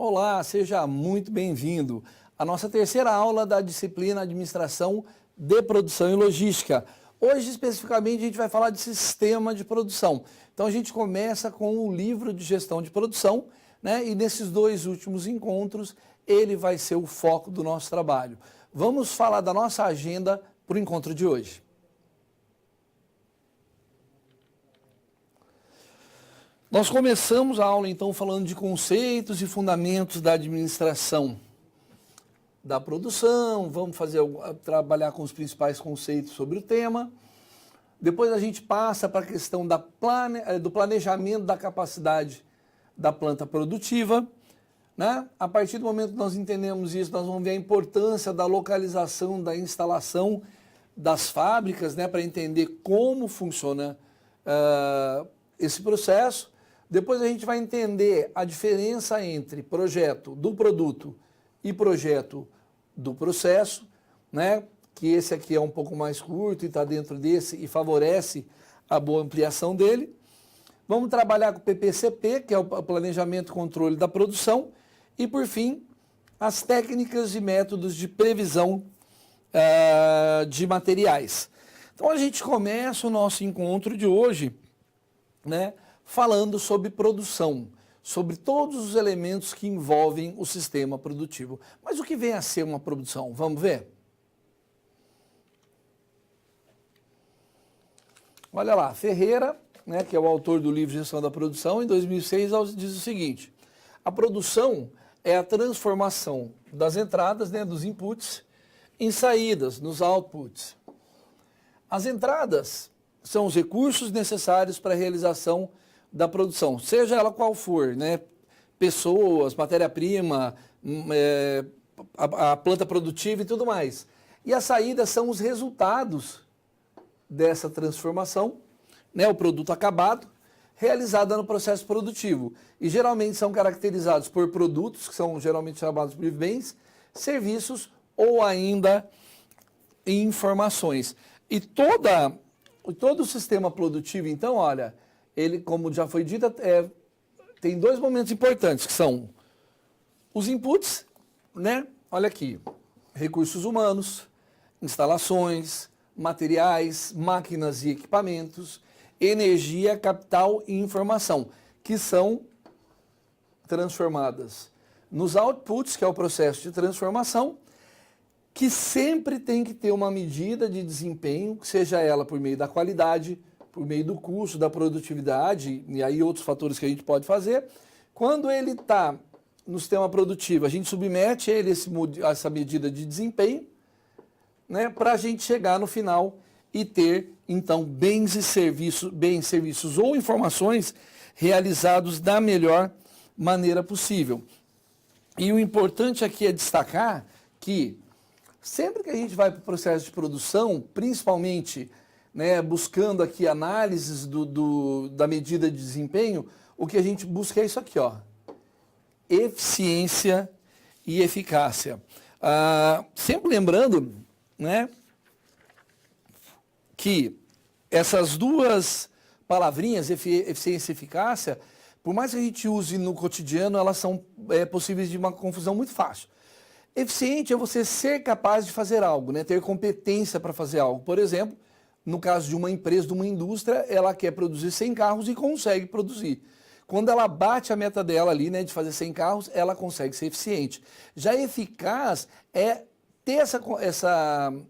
Olá, seja muito bem-vindo à nossa terceira aula da disciplina Administração de Produção e Logística. Hoje, especificamente, a gente vai falar de sistema de produção. Então, a gente começa com o livro de gestão de produção, né? E nesses dois últimos encontros, ele vai ser o foco do nosso trabalho. Vamos falar da nossa agenda para o encontro de hoje. Nós começamos a aula, então, falando de conceitos e fundamentos da administração da produção. Vamos trabalhar com os principais conceitos sobre o tema. Depois a gente passa para a questão do planejamento da capacidade da planta produtiva, né? A partir do momento que nós entendemos isso, nós vamos ver a importância da localização, da instalação das fábricas, né? Para entender como funciona esse processo. Depois a gente vai entender a diferença entre projeto do produto e projeto do processo, né? Que esse aqui é um pouco mais curto e está dentro desse e favorece a boa ampliação dele. Vamos trabalhar com o PPCP, que é o Planejamento e Controle da Produção. E, por fim, as técnicas e métodos de previsão de materiais. Então, a gente começa o nosso encontro de hoje, né? Falando sobre produção, sobre todos os elementos que envolvem o sistema produtivo. Mas o que vem a ser uma produção? Vamos ver? Olha lá, Ferreira, né, que é o autor do livro Gestão da Produção, em 2006 diz o seguinte: a produção é a transformação das entradas, né, dos inputs, em saídas, nos outputs. As entradas são os recursos necessários para a realização da produção, seja ela qual for, né? Pessoas, matéria-prima, a planta produtiva e tudo mais. E as saídas são os resultados dessa transformação, né? O produto acabado, realizado no processo produtivo. E geralmente são caracterizados por produtos, que são geralmente chamados de bens, serviços ou ainda informações. E todo o sistema produtivo, então, olha, ele, como já foi dito, tem dois momentos importantes, que são os inputs, né? Olha aqui, recursos humanos, instalações, materiais, máquinas e equipamentos, energia, capital e informação, que são transformadas nos outputs, que é o processo de transformação, que sempre tem que ter uma medida de desempenho, seja ela por meio da qualidade, por meio do custo, da produtividade, e aí outros fatores que a gente pode fazer. Quando ele está no sistema produtivo, a gente submete ele a essa medida de desempenho, né, para a gente chegar no final e ter, então, bens, serviços ou informações realizados da melhor maneira possível. E o importante aqui é destacar que sempre que a gente vai para o processo de produção, principalmente, né, buscando aqui análises da medida de desempenho, o que a gente busca é isso aqui, ó, eficiência e eficácia. Sempre lembrando, né, que essas duas palavrinhas, eficiência e eficácia, por mais que a gente use no cotidiano, elas são possíveis de uma confusão muito fácil. Eficiente é você ser capaz de fazer algo, né, ter competência para fazer algo. Por exemplo, no caso de uma empresa, de uma indústria, ela quer produzir 100 carros e consegue produzir. Quando ela bate a meta dela ali, né, de fazer 100 carros, ela consegue ser eficiente. Já eficaz é ter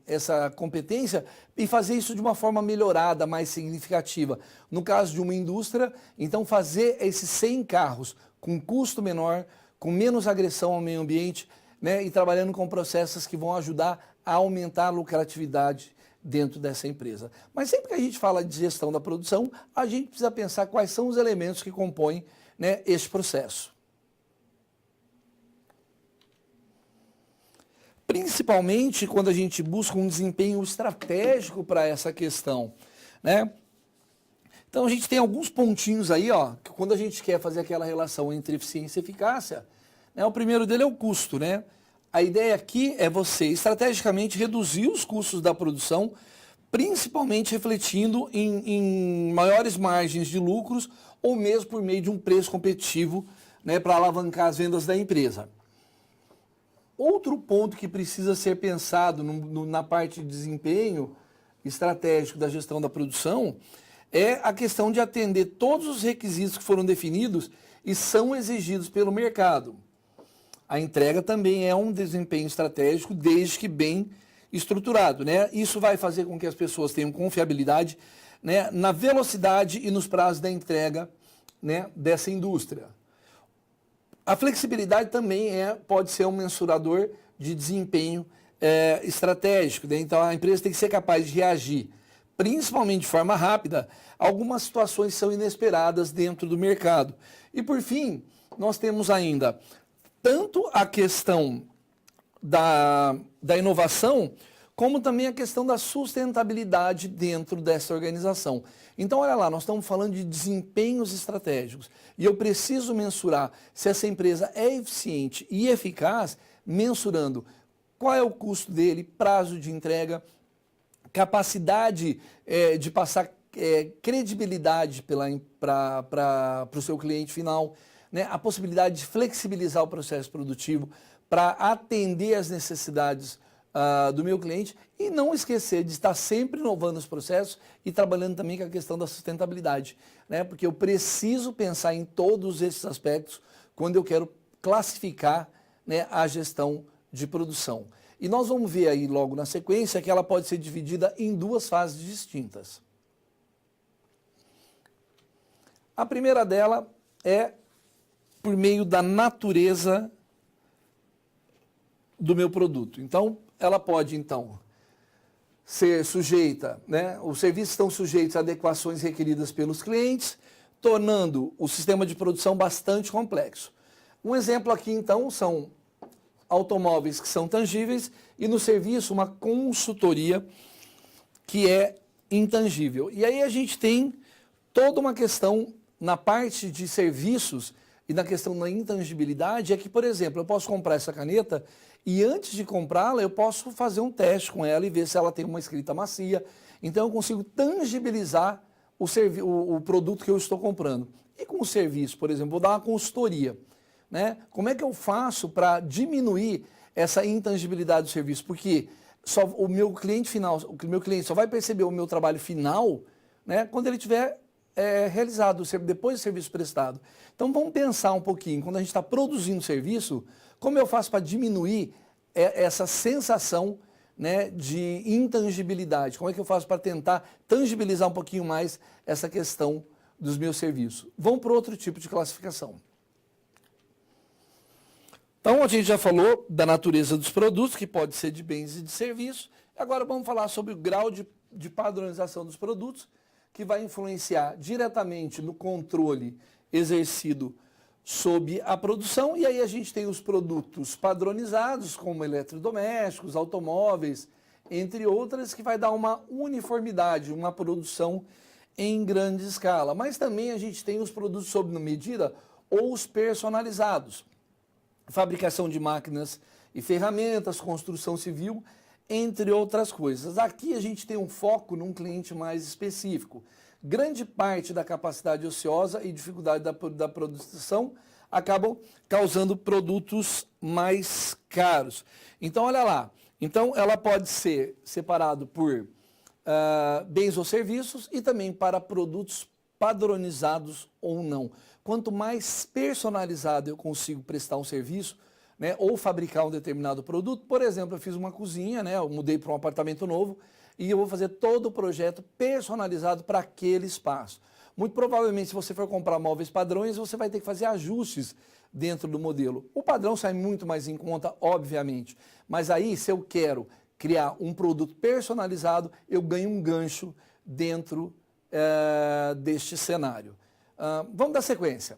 essa competência e fazer isso de uma forma melhorada, mais significativa. No caso de uma indústria, então fazer esses 100 carros com custo menor, com menos agressão ao meio ambiente, né, e trabalhando com processos que vão ajudar a aumentar a lucratividade dentro dessa empresa. Mas sempre que a gente fala de gestão da produção, a gente precisa pensar quais são os elementos que compõem, né, esse processo. Principalmente quando a gente busca um desempenho estratégico para essa questão, né? Então a gente tem alguns pontinhos aí, ó, que quando a gente quer fazer aquela relação entre eficiência e eficácia, né, o primeiro dele é o custo, né? A ideia aqui é você estrategicamente reduzir os custos da produção, principalmente refletindo em maiores margens de lucros ou mesmo por meio de um preço competitivo, né, para alavancar as vendas da empresa. Outro ponto que precisa ser pensado na parte de desempenho estratégico da gestão da produção é a questão de atender todos os requisitos que foram definidos e são exigidos pelo mercado. A entrega também é um desempenho estratégico, desde que bem estruturado, né? Isso vai fazer com que as pessoas tenham confiabilidade, né, na velocidade e nos prazos da entrega, né, dessa indústria. A flexibilidade também pode ser um mensurador de desempenho estratégico, né? Então a empresa tem que ser capaz de reagir, principalmente de forma rápida, a algumas situações que são inesperadas dentro do mercado. E por fim, nós temos ainda tanto a questão da inovação, como também a questão da sustentabilidade dentro dessa organização. Então, olha lá, nós estamos falando de desempenhos estratégicos e eu preciso mensurar se essa empresa é eficiente e eficaz, mensurando qual é o custo dele, prazo de entrega, capacidade de passar credibilidade para o seu cliente final, né? A possibilidade de flexibilizar o processo produtivo para atender às necessidades do meu cliente e não esquecer de estar sempre inovando os processos e trabalhando também com a questão da sustentabilidade, né? Porque eu preciso pensar em todos esses aspectos quando eu quero classificar, né, a gestão de produção. E nós vamos ver aí logo na sequência que ela pode ser dividida em duas fases distintas. A primeira dela é por meio da natureza do meu produto. Então, ela pode, então, ser sujeita, né? Os serviços estão sujeitos a adequações requeridas pelos clientes, tornando o sistema de produção bastante complexo. Um exemplo aqui, então, são automóveis que são tangíveis e no serviço uma consultoria que é intangível. E aí a gente tem toda uma questão na parte de serviços e na questão da intangibilidade, é que, por exemplo, eu posso comprar essa caneta e antes de comprá-la eu posso fazer um teste com ela e ver se ela tem uma escrita macia. Então eu consigo tangibilizar o produto que eu estou comprando. E com o serviço, por exemplo, vou dar uma consultoria, né? Como é que eu faço para diminuir essa intangibilidade do serviço? Porque o meu cliente final, o meu cliente só vai perceber o meu trabalho final, né, quando ele tiver realizado, depois do serviço prestado. Então vamos pensar um pouquinho, quando a gente está produzindo serviço, como eu faço para diminuir essa sensação, né, de intangibilidade? Como é que eu faço para tentar tangibilizar um pouquinho mais essa questão dos meus serviços? Vamos para outro tipo de classificação. Então, a gente já falou da natureza dos produtos, que pode ser de bens e de serviços. Agora vamos falar sobre o grau de padronização dos produtos, que vai influenciar diretamente no controle exercido sobre a produção. E aí a gente tem os produtos padronizados, como eletrodomésticos, automóveis, entre outras, que vai dar uma uniformidade, uma produção em grande escala. Mas também a gente tem os produtos sob medida ou os personalizados. Fabricação de máquinas e ferramentas, construção civil, entre outras coisas. Aqui a gente tem um foco num cliente mais específico. Grande parte da capacidade ociosa e dificuldade da produção acabam causando produtos mais caros. Então, olha lá. Então, ela pode ser separado por bens ou serviços e também para produtos padronizados ou não. Quanto mais personalizado eu consigo prestar um serviço, né, ou fabricar um determinado produto, por exemplo, eu fiz uma cozinha, né, eu mudei para um apartamento novo e eu vou fazer todo o projeto personalizado para aquele espaço. Muito provavelmente, se você for comprar móveis padrões, você vai ter que fazer ajustes dentro do modelo. O padrão sai muito mais em conta, obviamente, mas aí, se eu quero criar um produto personalizado, eu ganho um gancho dentro deste cenário. Vamos dar sequência.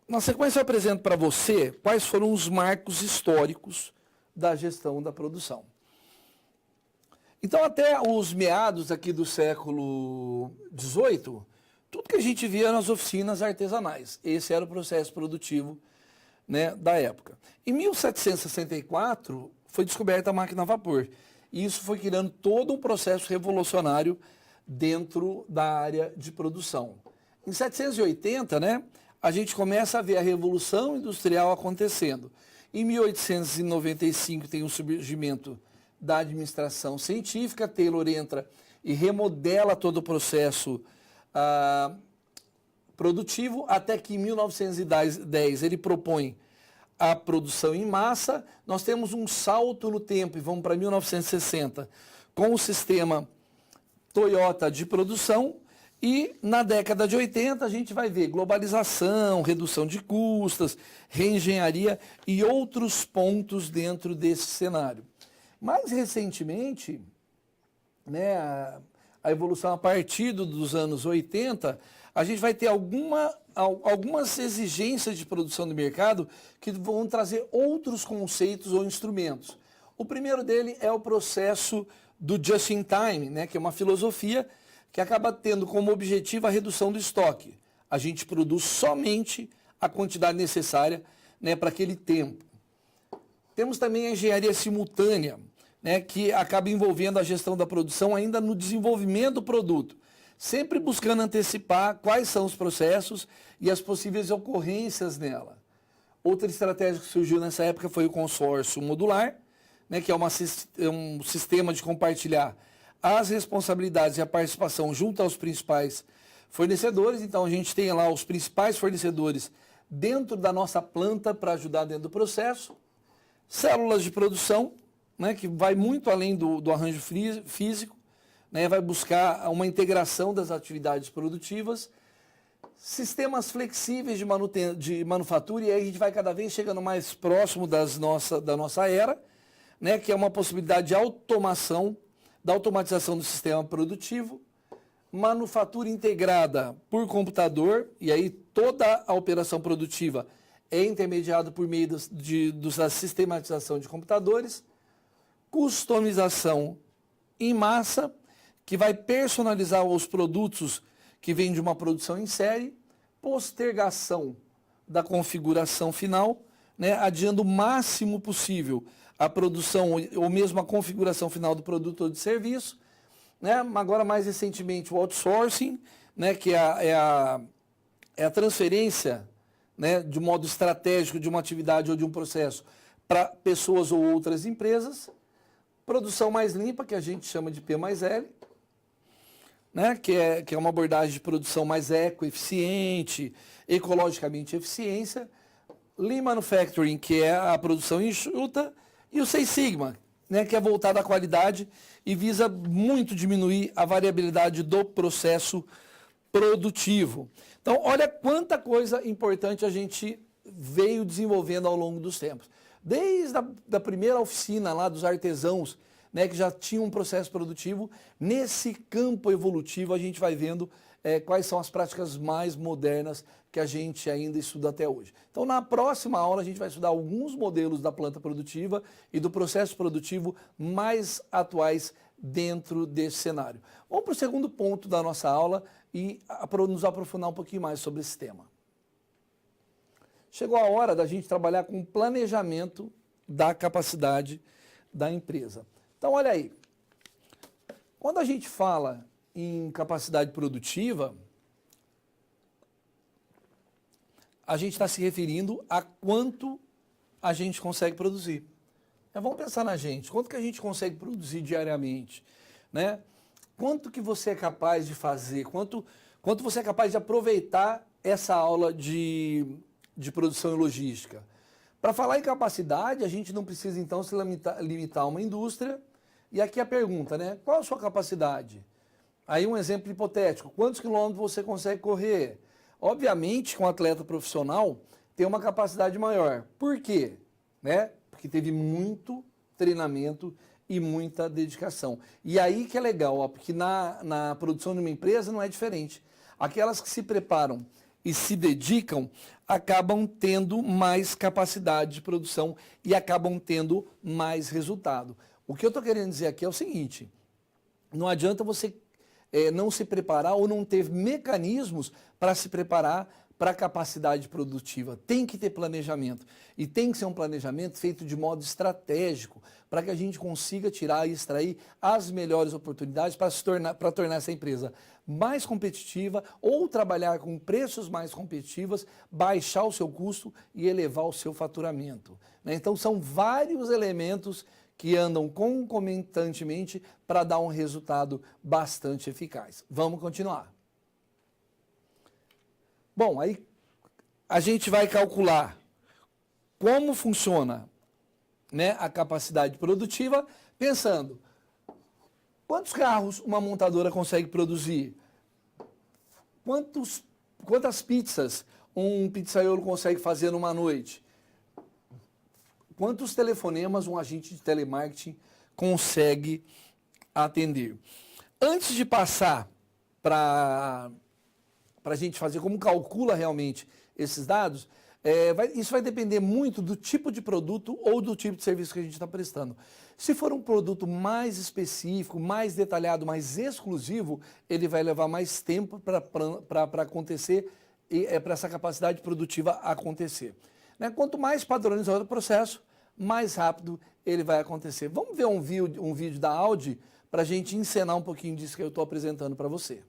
Na sequência eu apresento para você quais foram os marcos históricos da gestão da produção. Então, até os meados aqui do século XVIII, tudo que a gente via nas oficinas artesanais. Esse era o processo produtivo, né, da época. Em 1764, foi descoberta a máquina a vapor. E isso foi criando todo um processo revolucionário dentro da área de produção. Em 780, né, a gente começa a ver a Revolução Industrial acontecendo. Em 1895 tem o surgimento da administração científica, Taylor entra e remodela todo o processo produtivo, até que em 1910 ele propõe a produção em massa. Nós temos um salto no tempo e vamos para 1960 com o sistema Toyota de produção, e na década de 80 a gente vai ver globalização, redução de custos, reengenharia e outros pontos dentro desse cenário. Mais recentemente, né, a evolução a partir dos anos 80, a gente vai ter algumas exigências de produção do mercado que vão trazer outros conceitos ou instrumentos. O primeiro dele é o processo do just in time, né, que é uma filosofia que acaba tendo como objetivo a redução do estoque. A gente produz somente a quantidade necessária, né, para aquele tempo. Temos também a engenharia simultânea, né, que acaba envolvendo a gestão da produção ainda no desenvolvimento do produto, sempre buscando antecipar quais são os processos e as possíveis ocorrências nela. Outra estratégia que surgiu nessa época foi o consórcio modular, né, que é um sistema de compartilhar as responsabilidades e a participação junto aos principais fornecedores. Então a gente tem lá os principais fornecedores dentro da nossa planta para ajudar dentro do processo. Células de produção, né, que vai muito além do arranjo físico, né, vai buscar uma integração das atividades produtivas. Sistemas flexíveis de manufatura, e aí a gente vai cada vez chegando mais próximo da nossa era, né, que é uma possibilidade de automação, da automatização do sistema produtivo, manufatura integrada por computador, e aí toda a operação produtiva é intermediada por meio da sistematização de computadores, customização em massa, que vai personalizar os produtos que vêm de uma produção em série, postergação da configuração final, né, adiando o máximo possível a produção ou mesmo a configuração final do produto ou de serviço, né? Agora mais recentemente o outsourcing, né, que é a transferência, né, de modo estratégico de uma atividade ou de um processo para pessoas ou outras empresas. Produção mais limpa, que a gente chama de P mais L, né, que é uma abordagem de produção mais ecoeficiente, ecologicamente eficiência. Lean Manufacturing, que é a produção enxuta, e o Six Sigma, né, que é voltado à qualidade e visa muito diminuir a variabilidade do processo produtivo. Então, olha quanta coisa importante a gente veio desenvolvendo ao longo dos tempos. Desde a primeira oficina lá dos artesãos, né, que já tinham um processo produtivo, nesse campo evolutivo a gente vai vendo quais são as práticas mais modernas que a gente ainda estuda até hoje. Então, na próxima aula, a gente vai estudar alguns modelos da planta produtiva e do processo produtivo mais atuais dentro desse cenário. Vamos para o segundo ponto da nossa aula e nos aprofundar um pouquinho mais sobre esse tema. Chegou a hora da gente trabalhar com o planejamento da capacidade da empresa. Então, olha aí, quando a gente fala em capacidade produtiva, a gente está se referindo a quanto a gente consegue produzir. Vamos pensar na gente, quanto que a gente consegue produzir diariamente, né? Quanto que você é capaz de fazer, quanto você é capaz de aproveitar essa aula de produção e logística. Para falar em capacidade, a gente não precisa então se limitar a uma indústria. E aqui a pergunta, né? Qual a sua capacidade? Aí um exemplo hipotético, quantos quilômetros você consegue correr? Obviamente, com um atleta profissional, tem uma capacidade maior. Por quê? Né? Porque teve muito treinamento e muita dedicação. E aí que é legal, ó, porque na produção de uma empresa não é diferente. Aquelas que se preparam e se dedicam acabam tendo mais capacidade de produção e acabam tendo mais resultado. O que eu estou querendo dizer aqui é o seguinte, não adianta você não se preparar ou não ter mecanismos para se preparar para a capacidade produtiva. Tem que ter planejamento. E tem que ser um planejamento feito de modo estratégico, para que a gente consiga tirar e extrair as melhores oportunidades para tornar essa empresa mais competitiva ou trabalhar com preços mais competitivos, baixar o seu custo e elevar o seu faturamento, né? Então, são vários elementos que andam concomitantemente para dar um resultado bastante eficaz. Vamos continuar. Bom, aí a gente vai calcular como funciona, né, a capacidade produtiva, pensando quantos carros uma montadora consegue produzir, quantas pizzas um pizzaiolo consegue fazer numa noite, quantos telefonemas um agente de telemarketing consegue atender. Antes de passar para a gente fazer como calcula realmente esses dados, isso vai depender muito do tipo de produto ou do tipo de serviço que a gente está prestando. Se for um produto mais específico, mais detalhado, mais exclusivo, ele vai levar mais tempo para acontecer e para essa capacidade produtiva acontecer, né? Quanto mais padronizado o processo, mais rápido ele vai acontecer. Vamos ver um vídeo da Audi para a gente encenar um pouquinho disso que eu estou apresentando para você.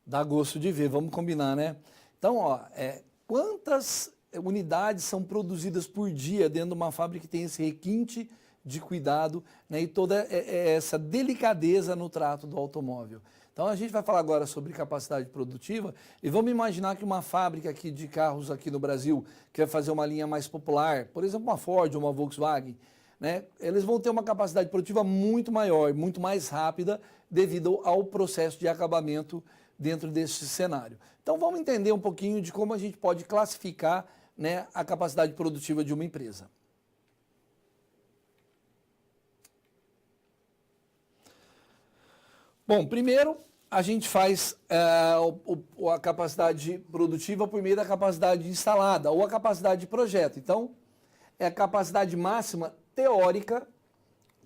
Dá gosto de ver, vamos combinar, né? Então, ó, quantas unidades são produzidas por dia dentro de uma fábrica que tem esse requinte de cuidado, né, e toda essa delicadeza no trato do automóvel? Então, a gente vai falar agora sobre capacidade produtiva e vamos imaginar que uma fábrica aqui de carros aqui no Brasil quer fazer uma linha mais popular, por exemplo, uma Ford ou uma Volkswagen, né, eles vão ter uma capacidade produtiva muito maior, muito mais rápida devido ao processo de acabamento dentro desse cenário. Então vamos entender um pouquinho de como a gente pode classificar, né, a capacidade produtiva de uma empresa. Bom, primeiro a gente faz a capacidade produtiva por meio da capacidade instalada ou a capacidade de projeto. Então, é a capacidade máxima teórica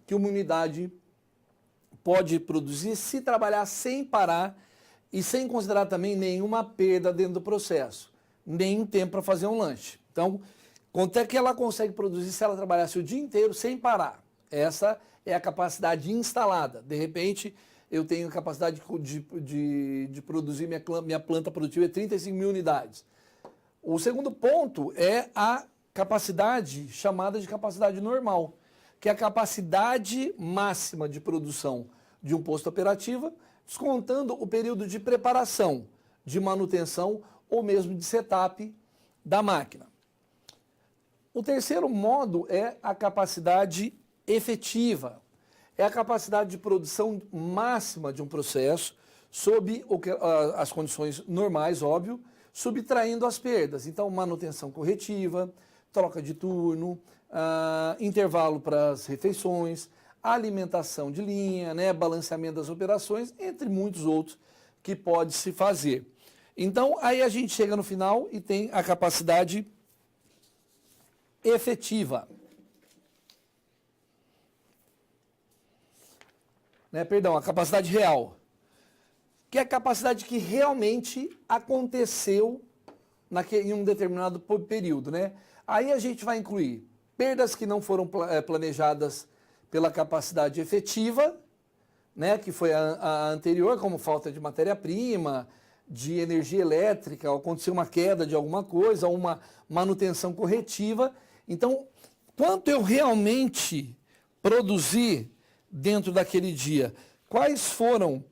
que uma unidade pode produzir se trabalhar sem parar e sem considerar também nenhuma perda dentro do processo, nem tempo para fazer um lanche. Então, quanto é que ela consegue produzir se ela trabalhasse o dia inteiro sem parar? Essa é a capacidade instalada. De repente, eu tenho capacidade de produzir, minha planta produtiva é 35 mil unidades. O segundo ponto é a capacidade chamada de capacidade normal, que é a capacidade máxima de produção de um posto operativo, descontando o período de preparação, de manutenção ou mesmo de setup da máquina. O terceiro modo é a capacidade efetiva. É a capacidade de produção máxima de um processo sob as condições normais, óbvio, subtraindo as perdas. Então, manutenção corretiva, troca de turno, intervalo para as refeições, alimentação de linha, né, balanceamento das operações, entre muitos outros que pode se fazer. Então, aí a gente chega no final e tem a capacidade efetiva. Né, perdão, a capacidade real, que é a capacidade que realmente aconteceu em um determinado período, né? Aí a gente vai incluir perdas que não foram planejadas pela capacidade efetiva, né, que foi a anterior, como falta de matéria-prima, de energia elétrica, aconteceu uma queda de alguma coisa, ou uma manutenção corretiva. Então, quanto eu realmente produzi dentro daquele dia? Quais foram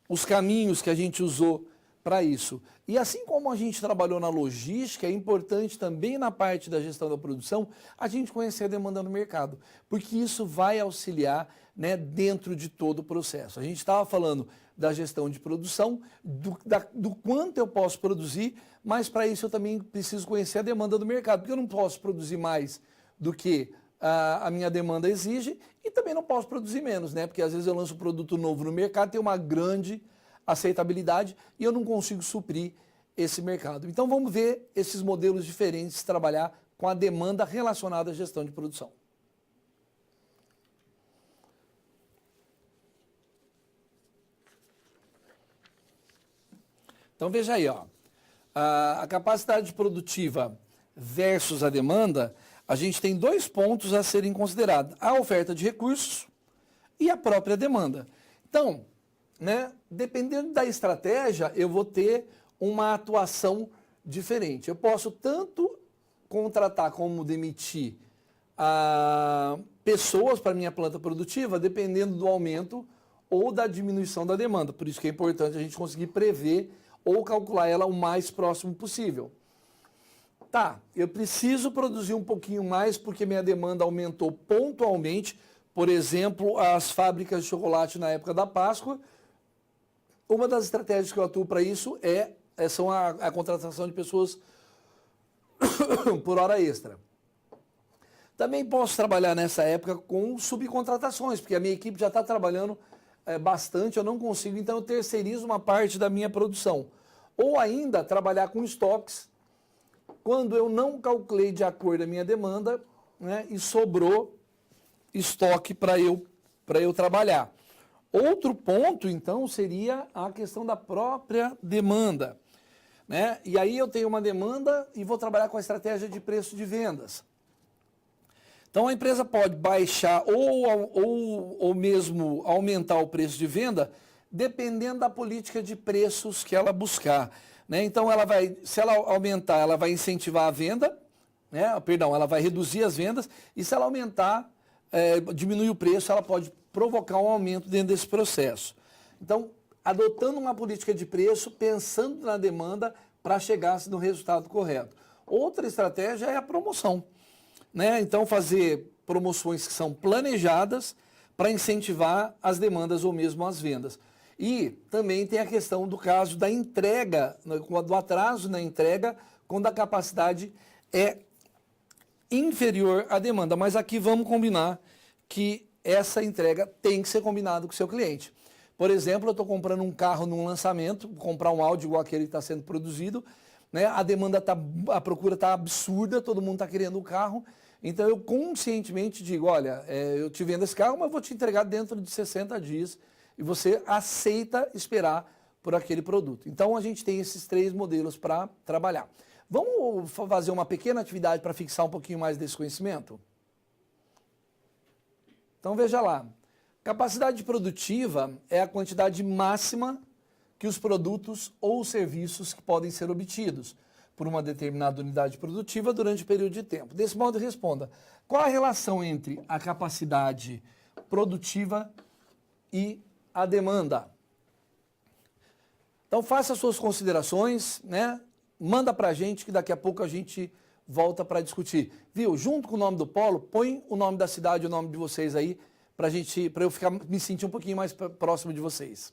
os caminhos que a gente usou para isso? E assim como a gente trabalhou na logística, é importante também na parte da gestão da produção a gente conhecer a demanda no mercado, porque isso vai auxiliar, né, dentro de todo o processo. A gente estava falando da gestão de produção, do quanto eu posso produzir, mas para isso eu também preciso conhecer a demanda do mercado, porque eu não posso produzir mais do que a minha demanda exige e também não posso produzir menos, né? Porque às vezes eu lanço um produto novo no mercado, tem uma grande aceitabilidade e eu não consigo suprir esse mercado. Então vamos ver esses modelos diferentes de trabalhar com a demanda relacionada à gestão de produção. Então veja aí, ó, a capacidade produtiva versus a demanda, a gente tem dois pontos a serem considerados: a oferta de recursos e a própria demanda. Então, né, dependendo da estratégia, eu vou ter uma atuação diferente. Eu posso tanto contratar como demitir pessoas para minha planta produtiva, dependendo do aumento ou da diminuição da demanda. Por isso que é importante a gente conseguir prever ou calcular ela o mais próximo possível. Tá, eu preciso produzir um pouquinho mais porque minha demanda aumentou pontualmente. Por exemplo, as fábricas de chocolate na época da Páscoa. Uma das estratégias que eu atuo para isso são a contratação de pessoas por hora extra. Também posso trabalhar nessa época com subcontratações, porque a minha equipe já está trabalhando bastante, eu não consigo, então eu terceirizo uma parte da minha produção. Ou ainda trabalhar com estoques, quando eu não calculei de acordo com a minha demanda, né, e sobrou estoque para eu trabalhar. Outro ponto, então, seria a questão da própria demanda, né? E aí eu tenho uma demanda e vou trabalhar com a estratégia de preço de vendas. Então a empresa pode baixar ou mesmo aumentar o preço de venda dependendo da política de preços que ela buscar, né? Então ela vai, se ela aumentar, ela vai incentivar a venda, né? Perdão, ela vai reduzir as vendas, e se ela aumentar, diminuir o preço, ela pode provocar um aumento dentro desse processo. Então, adotando uma política de preço, pensando na demanda para chegar no resultado correto. Outra estratégia é a promoção, né? Então, fazer promoções que são planejadas para incentivar as demandas ou mesmo as vendas. E também tem a questão do caso da entrega, do atraso na entrega, quando a capacidade é inferior à demanda. Mas aqui vamos combinar que essa entrega tem que ser combinada com o seu cliente. Por exemplo, eu estou comprando um carro num lançamento, vou comprar um Audi igual aquele que está sendo produzido, né? A demanda a procura está absurda, todo mundo está querendo o carro. Então eu conscientemente digo, olha, eu te vendo esse carro, mas vou te entregar dentro de 60 dias e você aceita esperar por aquele produto. Então a gente tem esses 3 modelos para trabalhar. Vamos fazer uma pequena atividade para fixar um pouquinho mais desse conhecimento? Então veja lá, capacidade produtiva é a quantidade máxima que os produtos ou serviços que podem ser obtidos por uma determinada unidade produtiva durante um período de tempo. Desse modo, responda, qual a relação entre a capacidade produtiva e a demanda? Então faça suas considerações, né? Manda para a gente que daqui a pouco a gente volta para discutir. Viu? Junto com o nome do polo, põe o nome da cidade, o nome de vocês aí, para eu me sentir um pouquinho mais próximo de vocês.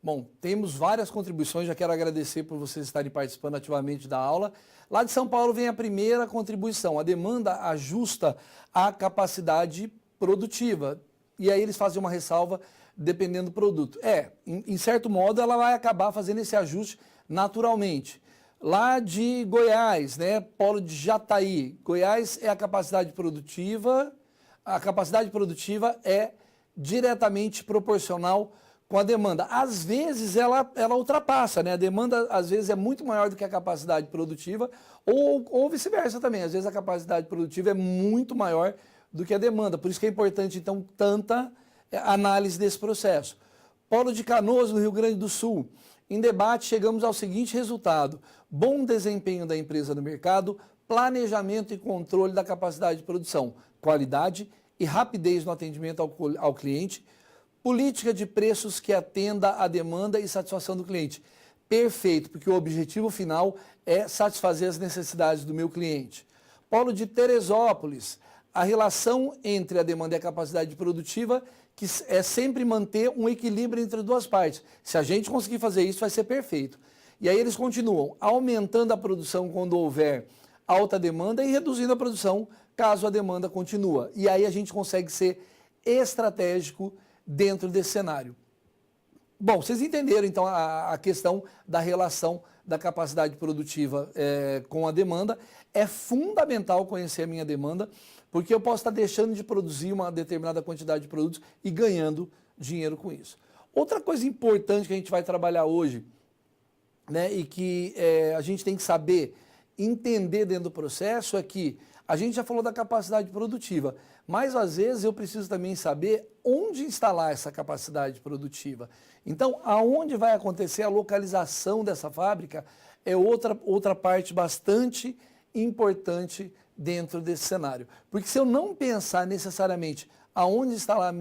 Bom, temos várias contribuições, já quero agradecer por vocês estarem participando ativamente da aula. Lá de São Paulo vem a primeira contribuição, a demanda ajusta a capacidade produtiva. E aí eles fazem uma ressalva dependendo do produto. Em certo modo, ela vai acabar fazendo esse ajuste naturalmente. Lá de Goiás, né, polo de Jataí, Goiás é a capacidade produtiva é diretamente proporcional com a demanda. Às vezes ela ultrapassa, né? A demanda às vezes é muito maior do que a capacidade produtiva, ou vice-versa também. Às vezes a capacidade produtiva é muito maior do que a demanda. Por isso que é importante, então, tanta análise desse processo. Polo de Canoas, no Rio Grande do Sul. Em debate, chegamos ao seguinte resultado: bom desempenho da empresa no mercado, planejamento e controle da capacidade de produção, qualidade e rapidez no atendimento ao cliente, política de preços que atenda à demanda e satisfação do cliente. Perfeito, porque o objetivo final é satisfazer as necessidades do meu cliente. Polo de Teresópolis, a relação entre a demanda e a capacidade produtiva, que é sempre manter um equilíbrio entre duas partes. Se a gente conseguir fazer isso, vai ser perfeito. E aí eles continuam aumentando a produção quando houver alta demanda e reduzindo a produção caso a demanda continua. E aí a gente consegue ser estratégico dentro desse cenário. Bom, vocês entenderam então a questão da relação da capacidade produtiva com a demanda. É fundamental conhecer a minha demanda, porque eu posso estar deixando de produzir uma determinada quantidade de produtos e ganhando dinheiro com isso. Outra coisa importante que a gente vai trabalhar hoje, né, e que a gente tem que saber entender dentro do processo é que a gente já falou da capacidade produtiva, mas às vezes eu preciso também saber onde instalar essa capacidade produtiva. Então, aonde vai acontecer a localização dessa fábrica é outra parte bastante importante dentro desse cenário. Porque se eu não pensar necessariamente aonde instalar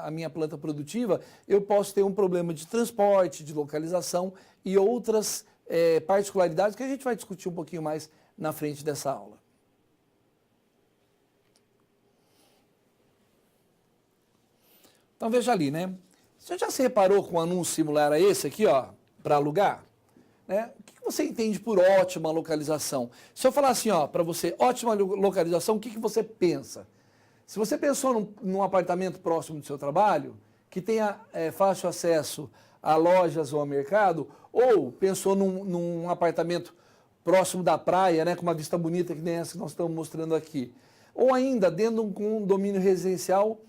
a minha planta produtiva, eu posso ter um problema de transporte, de localização e outras particularidades que a gente vai discutir um pouquinho mais na frente dessa aula. Então veja ali, né? Você já se reparou com um anúncio similar a esse aqui, ó, para alugar? Né? O que você entende por ótima localização? Se eu falar assim, ó, para você, ótima localização, o que você pensa? Se você pensou num apartamento próximo do seu trabalho, que tenha fácil acesso a lojas ou a mercado, ou pensou num apartamento próximo da praia, né, com uma vista bonita que nem essa que nós estamos mostrando aqui, ou ainda dentro de um condomínio residencial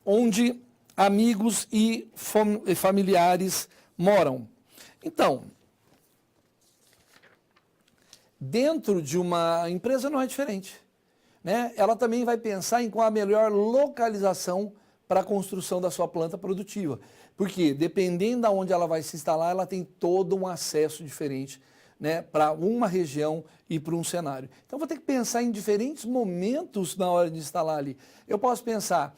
onde amigos e familiares moram. Então, dentro de uma empresa não é diferente, né? Ela também vai pensar em qual a melhor localização para a construção da sua planta produtiva. Porque, dependendo de onde ela vai se instalar, ela tem todo um acesso diferente, né, para uma região e para um cenário. Então, vou ter que pensar em diferentes momentos na hora de instalar ali. Eu posso pensar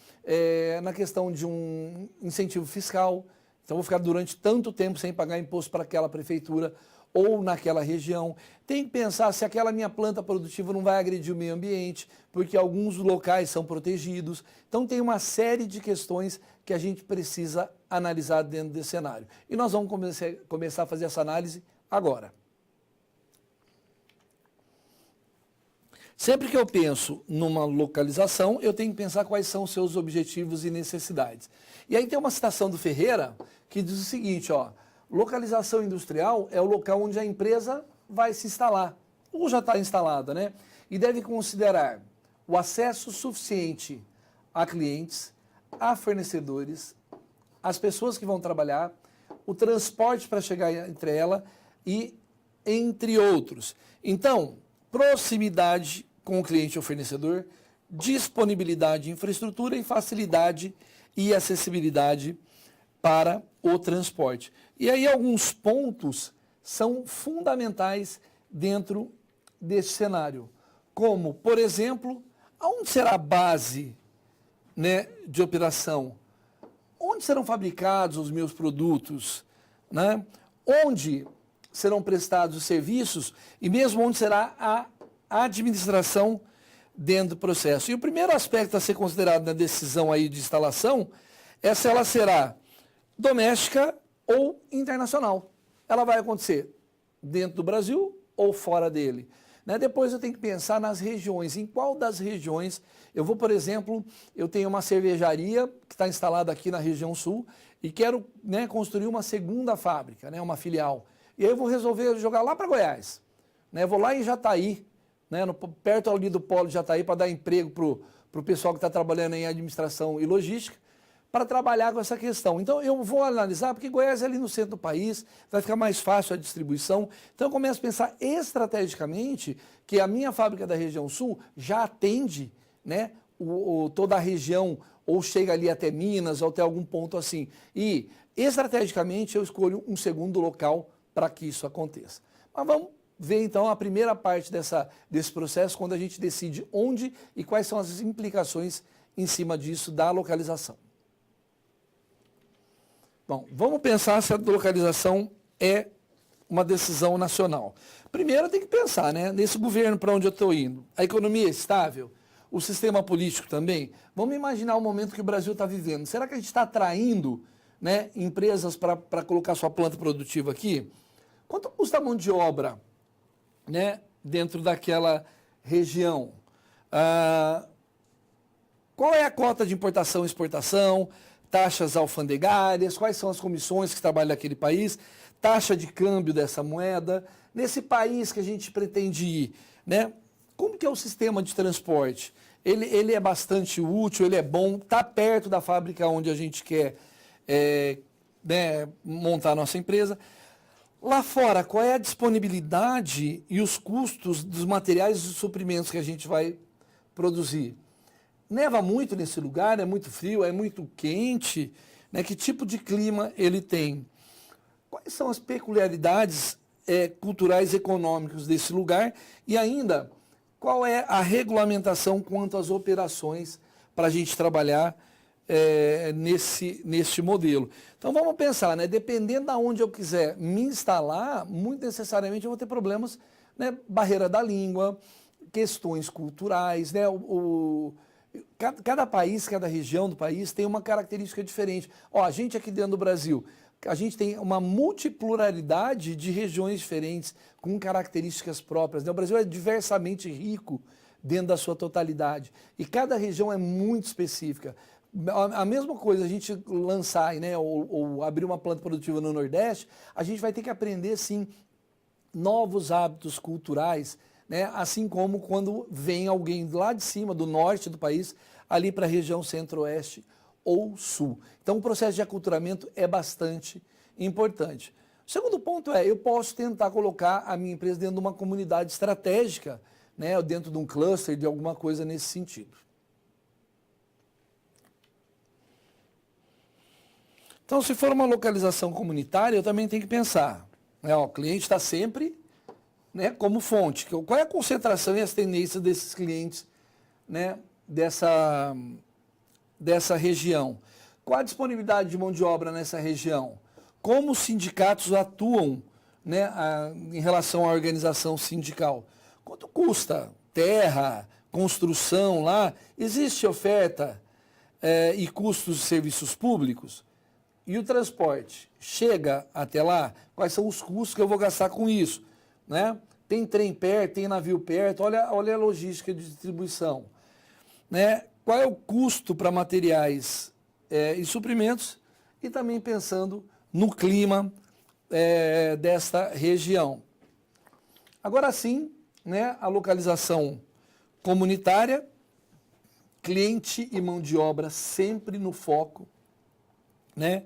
na questão de um incentivo fiscal. Então, vou ficar durante tanto tempo sem pagar imposto para aquela prefeitura ou naquela região. Tem que pensar se aquela minha planta produtiva não vai agredir o meio ambiente, porque alguns locais são protegidos. Então, tem uma série de questões que a gente precisa analisar dentro desse cenário. E nós vamos começar a fazer essa análise agora. Sempre que eu penso numa localização, eu tenho que pensar quais são os seus objetivos e necessidades. E aí tem uma citação do Ferreira que diz o seguinte, ó: localização industrial é o local onde a empresa vai se instalar, ou já está instalada, né? E deve considerar o acesso suficiente a clientes, a fornecedores, as pessoas que vão trabalhar, o transporte para chegar entre ela e entre outros. Então, proximidade com o cliente ou fornecedor, disponibilidade de infraestrutura e facilidade e acessibilidade para o transporte. E aí alguns pontos são fundamentais dentro desse cenário, como, por exemplo, aonde será a base, né, de operação? Onde serão fabricados os meus produtos? Né? Onde serão prestados os serviços e mesmo onde será a administração dentro do processo. E o primeiro aspecto a ser considerado na decisão aí de instalação é se ela será doméstica ou internacional. Ela vai acontecer dentro do Brasil ou fora dele. Né? Depois eu tenho que pensar nas regiões, em qual das regiões eu vou, por exemplo, eu tenho uma cervejaria que está instalada aqui na região sul e quero, né, construir uma segunda fábrica, né, uma filial. E aí eu vou resolver jogar lá para Goiás. Né? Vou lá em Jataí, né, perto ali do polo de Jataí, para dar emprego para o pessoal que está trabalhando em administração e logística, para trabalhar com essa questão. Então eu vou analisar, porque Goiás é ali no centro do país, vai ficar mais fácil a distribuição. Então eu começo a pensar estrategicamente que a minha fábrica da região sul já atende, né, toda a região, ou chega ali até Minas, ou até algum ponto assim. E estrategicamente eu escolho um segundo local para que isso aconteça. Mas vamos ver então a primeira parte desse processo, quando a gente decide onde e quais são as implicações em cima disso da localização. Bom, vamos pensar se a localização é uma decisão nacional. Primeiro tem que pensar, né, nesse governo para onde eu estou indo. A economia é estável? O sistema político também? Vamos imaginar o momento que o Brasil está vivendo. Será que a gente está atraindo, né, empresas para colocar sua planta produtiva aqui? Quanto custa a mão de obra, né, dentro daquela região? Qual é a cota de importação e exportação? Taxas alfandegárias, quais são as comissões que trabalham naquele país, taxa de câmbio dessa moeda, nesse país que a gente pretende ir, né? Como que é o sistema de transporte? Ele é bastante útil, ele é bom, está perto da fábrica onde a gente quer né, montar a nossa empresa. Lá fora, qual é a disponibilidade e os custos dos materiais e dos suprimentos que a gente vai produzir? Neva muito nesse lugar, é muito frio, é muito quente, né? Que tipo de clima ele tem? Quais são as peculiaridades culturais e econômicas desse lugar? E ainda, qual é a regulamentação quanto às operações para a gente trabalhar neste modelo? Então vamos pensar, né? Dependendo de onde eu quiser me instalar, muito necessariamente eu vou ter problemas, né? Barreira da língua, questões culturais, né? Cada país, cada região do país tem uma característica diferente. Ó, a gente aqui dentro do Brasil, a gente tem uma multipluralidade de regiões diferentes, com características próprias, né? O Brasil é diversamente rico dentro da sua totalidade. E cada região é muito específica. A mesma coisa, a gente lançar, né, ou abrir uma planta produtiva no Nordeste, a gente vai ter que aprender, sim, novos hábitos culturais, né? Assim como quando vem alguém lá de cima, do norte do país, ali para a região centro-oeste ou sul. Então o processo de aculturamento é bastante importante. O segundo ponto é, eu posso tentar colocar a minha empresa dentro de uma comunidade estratégica, né? Ou dentro de um cluster, de alguma coisa nesse sentido. Então, se for uma localização comunitária, eu também tenho que pensar, né? O cliente está sempre, né, como fonte. Qual é a concentração e as tendências desses clientes, né, dessa região? Qual a disponibilidade de mão de obra nessa região? Como os sindicatos atuam, né, em relação à organização sindical? Quanto custa terra, construção lá? Existe oferta e custos de serviços públicos? E o transporte? Chega até lá? Quais são os custos que eu vou gastar com isso? Né? Tem trem perto, tem navio perto, olha a logística de distribuição. Né? Qual é o custo para materiais e suprimentos? E também pensando no clima desta região. Agora sim, né, a localização comunitária, cliente e mão de obra sempre no foco. Né?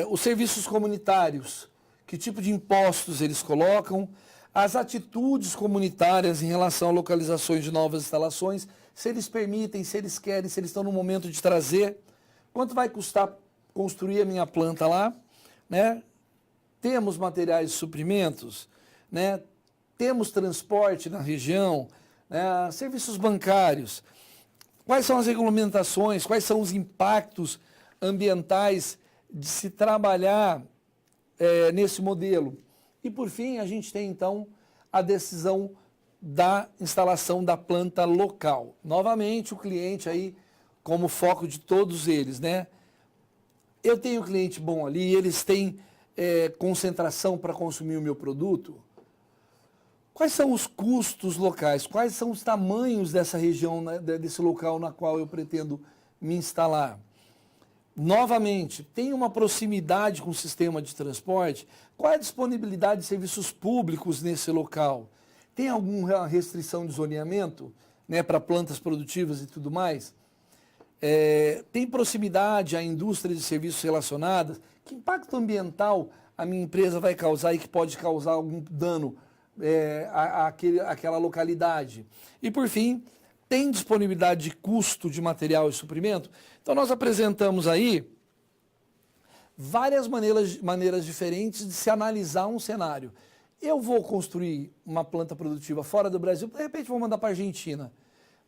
Os serviços comunitários, que tipo de impostos eles colocam, as atitudes comunitárias em relação a localizações de novas instalações, se eles permitem, se eles querem, se eles estão no momento de trazer, quanto vai custar construir a minha planta lá, né? Temos materiais de suprimentos, né? Temos transporte na região, né? Serviços bancários, quais são as regulamentações, quais são os impactos ambientais de se trabalhar nesse modelo. E, por fim, a gente tem, então, a decisão da instalação da planta local. Novamente, o cliente aí como foco de todos eles, né? eu tenho cliente bom ali, eles têm concentração para consumir o meu produto? Quais são os custos locais? Quais são os tamanhos dessa região, né, desse local na qual eu pretendo me instalar? Novamente, tem uma proximidade com o sistema de transporte? Qual é a disponibilidade de serviços públicos nesse local? Tem alguma restrição de zoneamento, né, para plantas produtivas e tudo mais? Tem proximidade à indústria de serviços relacionadas? Que impacto ambiental a minha empresa vai causar e que pode causar algum dano àquela localidade? E, por fim, tem disponibilidade de custo de material e suprimento? Então, nós apresentamos aí várias maneiras diferentes de se analisar um cenário. Eu vou construir uma planta produtiva fora do Brasil, de repente vou mandar para a Argentina.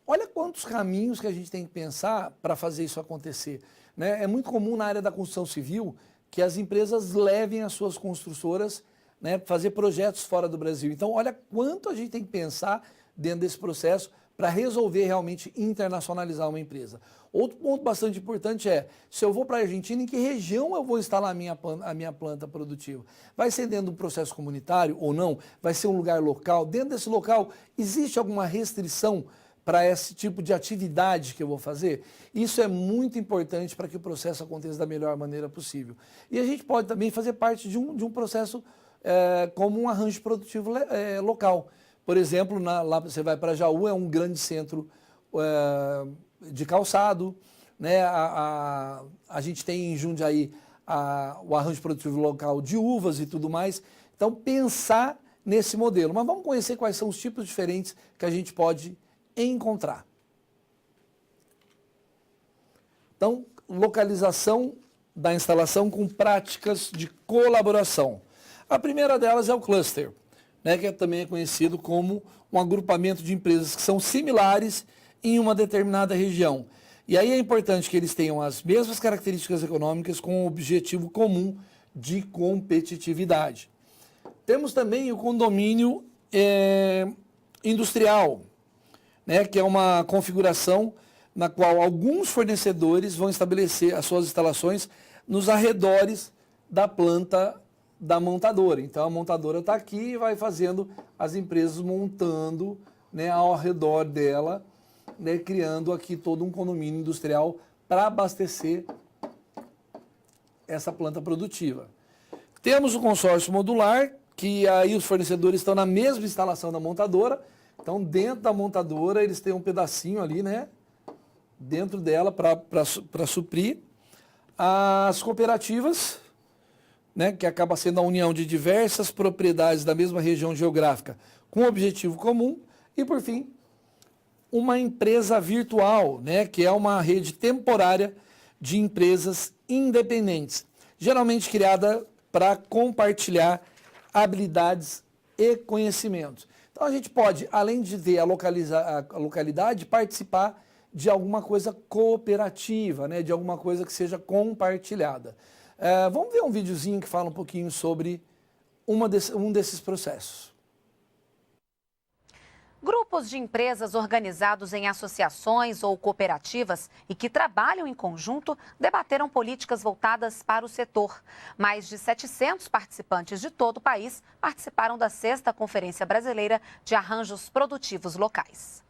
Olha quantos caminhos que a gente tem que pensar para fazer isso acontecer, né? É muito comum na área da construção civil que as empresas levem as suas construtoras, né, fazer projetos fora do Brasil. Então, olha quanto a gente tem que pensar dentro desse processo para resolver realmente internacionalizar uma empresa. Outro ponto bastante importante é, se eu vou para a Argentina, em que região eu vou instalar a minha planta produtiva? Vai ser dentro do processo comunitário ou não? Vai ser um lugar local? Dentro desse local, existe alguma restrição para esse tipo de atividade que eu vou fazer? Isso é muito importante para que o processo aconteça da melhor maneira possível. E a gente pode também fazer parte de um processo como um arranjo produtivo local. Por exemplo, lá você vai para Jaú, é um grande centro de calçado, né? A gente tem em Jundiaí o arranjo produtivo local de uvas e tudo mais. Então, pensar nesse modelo. Mas vamos conhecer quais são os tipos diferentes que a gente pode encontrar. Então, localização da instalação com práticas de colaboração. A primeira delas é o cluster, né, que também é conhecido como um agrupamento de empresas que são similares em uma determinada região. E aí é importante que eles tenham as mesmas características econômicas com um objetivo comum de competitividade. Temos também o condomínio industrial, né, que é uma configuração na qual alguns fornecedores vão estabelecer as suas instalações nos arredores da planta da montadora. Então a montadora está aqui e vai fazendo as empresas montando, né, ao redor dela, né, criando aqui todo um condomínio industrial para abastecer essa planta produtiva. Temos o consórcio modular, que aí os fornecedores estão na mesma instalação da montadora. Então, dentro da montadora, eles têm um pedacinho ali, né, dentro dela para suprir. As cooperativas, né, que acaba sendo a união de diversas propriedades da mesma região geográfica com um objetivo comum. E, por fim, uma empresa virtual, né, que é uma rede temporária de empresas independentes, geralmente criada para compartilhar habilidades e conhecimentos. Então, a gente pode, além de ter a localidade, participar de alguma coisa cooperativa, né, de alguma coisa que seja compartilhada. Vamos ver um videozinho que fala um pouquinho sobre um desses processos. Grupos de empresas organizados em associações ou cooperativas e que trabalham em conjunto debateram políticas voltadas para o setor. Mais de 700 participantes de todo o país participaram da 6ª Conferência Brasileira de Arranjos Produtivos Locais.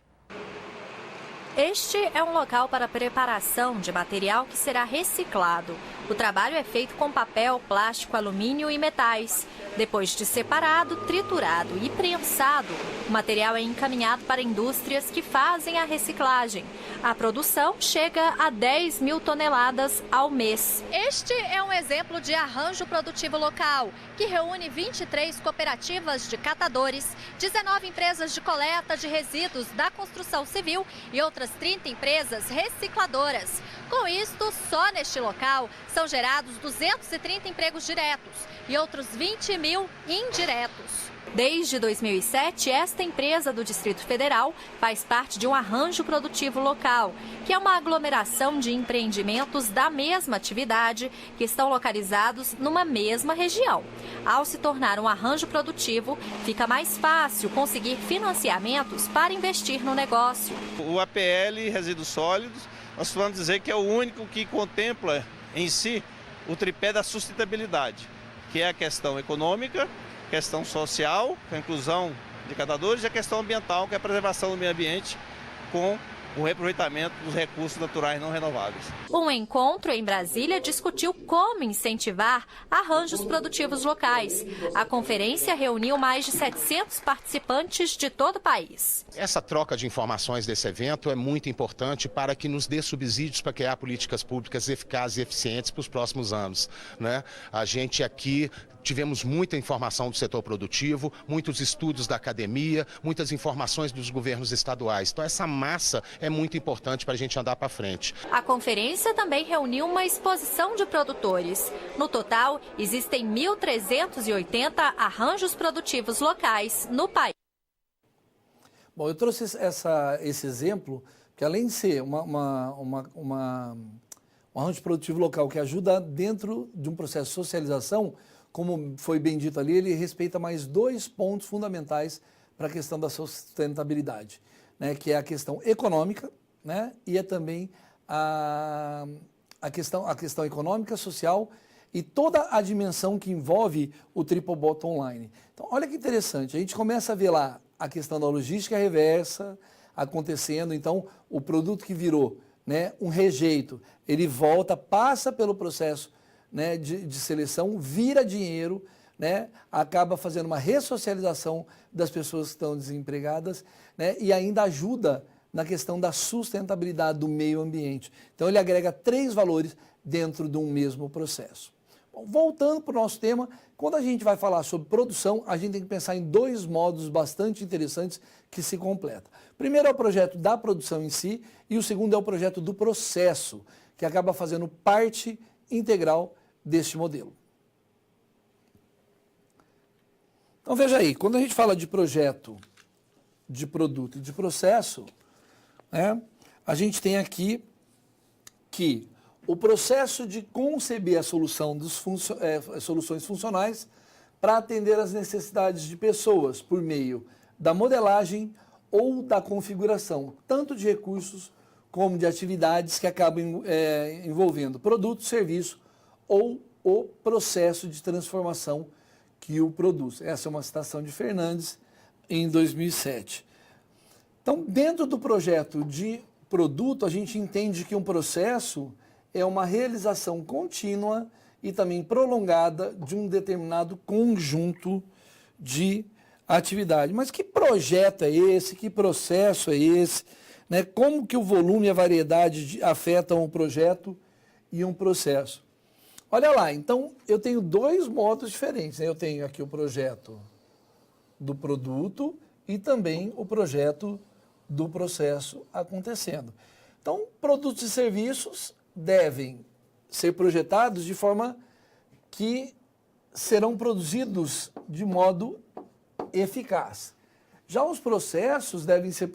Este é um local para preparação de material que será reciclado. O trabalho é feito com papel, plástico, alumínio e metais. Depois de separado, triturado e prensado, o material é encaminhado para indústrias que fazem a reciclagem. A produção chega a 10 mil toneladas ao mês. Este é um exemplo de arranjo produtivo local, que reúne 23 cooperativas de catadores, 19 empresas de coleta de resíduos da construção civil e outras 30 empresas recicladoras. Com isto, só neste local são gerados 230 empregos diretos e outros 20 mil indiretos. Desde 2007, esta empresa do Distrito Federal faz parte de um arranjo produtivo local, que é uma aglomeração de empreendimentos da mesma atividade que estão localizados numa mesma região. Ao se tornar um arranjo produtivo, fica mais fácil conseguir financiamentos para investir no negócio. O APL Resíduos Sólidos, nós vamos dizer que é o único que contempla em si o tripé da sustentabilidade, que é a questão econômica, questão social, com a inclusão de catadores, e a questão ambiental, que é a preservação do meio ambiente com o reaproveitamento dos recursos naturais não renováveis. Um encontro em Brasília discutiu como incentivar arranjos produtivos locais. A conferência reuniu mais de 700 participantes de todo o país. Essa troca de informações desse evento é muito importante para que nos dê subsídios para criar políticas públicas eficazes e eficientes para os próximos anos, né? A gente aqui tivemos muita informação do setor produtivo, muitos estudos da academia, muitas informações dos governos estaduais. Então essa massa é muito importante para a gente andar para frente. A conferência também reuniu uma exposição de produtores. No total, existem 1.380 arranjos produtivos locais no país. Bom, eu trouxe esse exemplo, que além de ser um arranjo produtivo local que ajuda dentro de um processo de socialização, como foi bem dito ali, ele respeita mais 2 pontos fundamentais para a questão da sustentabilidade, né, que é a questão econômica, né, e é também a questão econômica, social e toda a dimensão que envolve o Triple Bottom Line. Então, olha que interessante, a gente começa a ver lá a questão da logística reversa acontecendo, então o produto que virou, né, um rejeito, ele volta, passa pelo processo, né, de seleção, vira dinheiro, né, acaba fazendo uma ressocialização das pessoas que estão desempregadas, né, e ainda ajuda na questão da sustentabilidade do meio ambiente. Então ele agrega 3 valores dentro de um mesmo processo. Bom, voltando para o nosso tema, quando a gente vai falar sobre produção, a gente tem que pensar em 2 modos bastante interessantes que se completam. Primeiro é o projeto da produção em si e o segundo é o projeto do processo, que acaba fazendo parte integral deste modelo. Então veja aí, quando a gente fala de projeto, de produto e de processo, né, a gente tem aqui que o processo de conceber a solução dos soluções funcionais para atender às necessidades de pessoas por meio da modelagem ou da configuração, tanto de recursos como de atividades que acabam envolvendo produto, serviço ou o processo de transformação que o produz. Essa é uma citação de Fernandes em 2007. Então, dentro do projeto de produto, a gente entende que um processo é uma realização contínua e também prolongada de um determinado conjunto de atividade. Mas que projeto é esse? Que processo é esse? Né? Como que o volume e a variedade afetam um projeto e um processo? Olha lá, então eu tenho 2 modos diferentes, né? Eu tenho aqui o projeto do produto e também o projeto do processo acontecendo. Então, produtos e serviços devem ser projetados de forma que serão produzidos de modo eficaz. Já os processos devem ser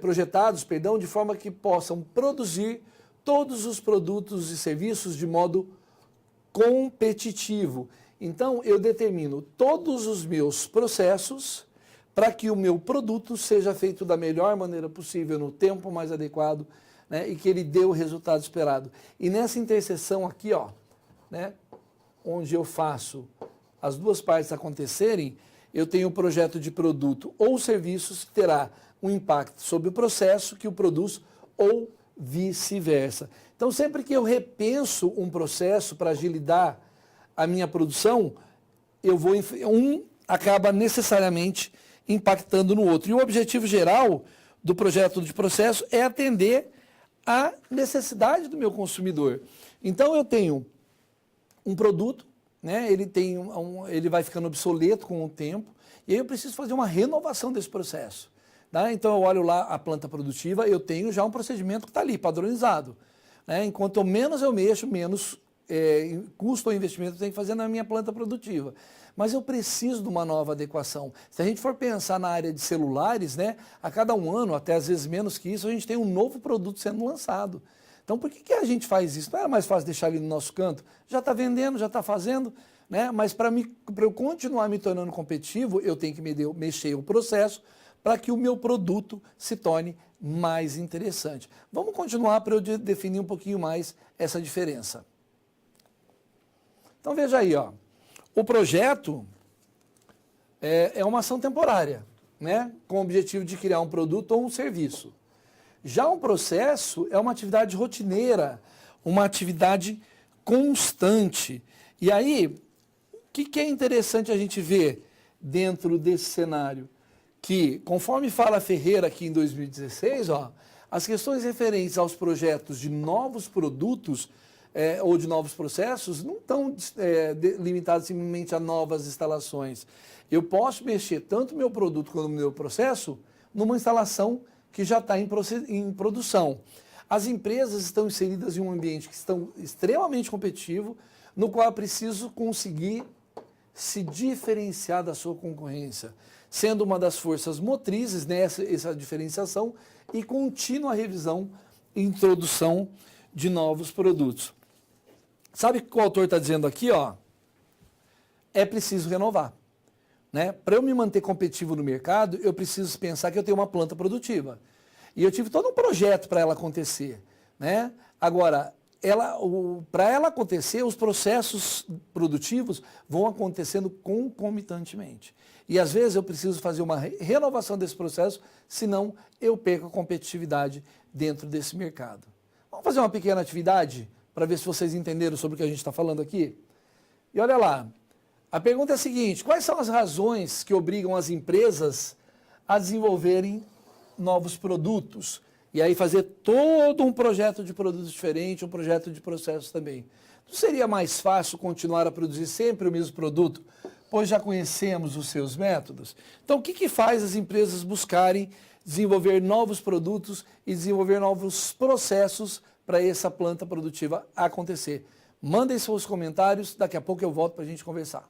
projetados de forma que possam produzir todos os produtos e serviços de modo competitivo. Então, eu determino todos os meus processos para que o meu produto seja feito da melhor maneira possível, no tempo mais adequado, né, e que ele dê o resultado esperado. E nessa interseção aqui, ó, né, onde eu faço as 2 partes acontecerem, eu tenho um projeto de produto ou serviços que terá um impacto sobre o processo que o produz ou vice-versa. Então, sempre que eu repenso um processo para agilizar a minha produção, acaba necessariamente impactando no outro. E o objetivo geral do projeto de processo é atender à necessidade do meu consumidor. Então, eu tenho um produto, né, ele vai ficando obsoleto com o tempo, e aí eu preciso fazer uma renovação desse processo. Tá? Então, eu olho lá a planta produtiva, eu tenho já um procedimento que está ali, padronizado. Né? Enquanto menos eu mexo, menos custo ou investimento eu tenho que fazer na minha planta produtiva. Mas eu preciso de uma nova adequação. Se a gente for pensar na área de celulares, né, a cada 1 ano, até às vezes menos que isso, a gente tem um novo produto sendo lançado. Então, por que a gente faz isso? Não era mais fácil deixar ele no nosso canto? Já está vendendo, já está fazendo, né? Mas para eu continuar me tornando competitivo, eu tenho que mexer o processo para que o meu produto se torne mais interessante. Vamos continuar para eu definir um pouquinho mais essa diferença. Então veja aí, ó. O projeto é uma ação temporária, né? Com o objetivo de criar um produto ou um serviço. Já um processo é uma atividade rotineira, uma atividade constante. E aí, o que é interessante a gente ver dentro desse cenário? Que, conforme fala Ferreira aqui em 2016, ó, as questões referentes aos projetos de novos produtos ou de novos processos não estão limitadas simplesmente a novas instalações. Eu posso mexer tanto o meu produto quanto o meu processo numa instalação que já está em produção. As empresas estão inseridas em um ambiente que estão extremamente competitivo, no qual é preciso conseguir se diferenciar da sua concorrência, sendo uma das forças motrizes nessa diferenciação e contínua revisão e introdução de novos produtos. Sabe o que o autor está dizendo aqui? Ó? É preciso renovar. Né? Para eu me manter competitivo no mercado, eu preciso pensar que eu tenho uma planta produtiva. E eu tive todo um projeto para ela acontecer. Né? Agora, para ela acontecer, os processos produtivos vão acontecendo concomitantemente. E às vezes eu preciso fazer uma renovação desse processo, senão eu perco a competitividade dentro desse mercado. Vamos fazer uma pequena atividade para ver se vocês entenderam sobre o que a gente está falando aqui? E olha lá, a pergunta é a seguinte: quais são as razões que obrigam as empresas a desenvolverem novos produtos? E aí fazer todo um projeto de produtos diferente, um projeto de processos também. Não seria mais fácil continuar a produzir sempre o mesmo produto, pois já conhecemos os seus métodos? Então, o que faz as empresas buscarem desenvolver novos produtos e desenvolver novos processos para essa planta produtiva acontecer? Mandem seus comentários, daqui a pouco eu volto para a gente conversar.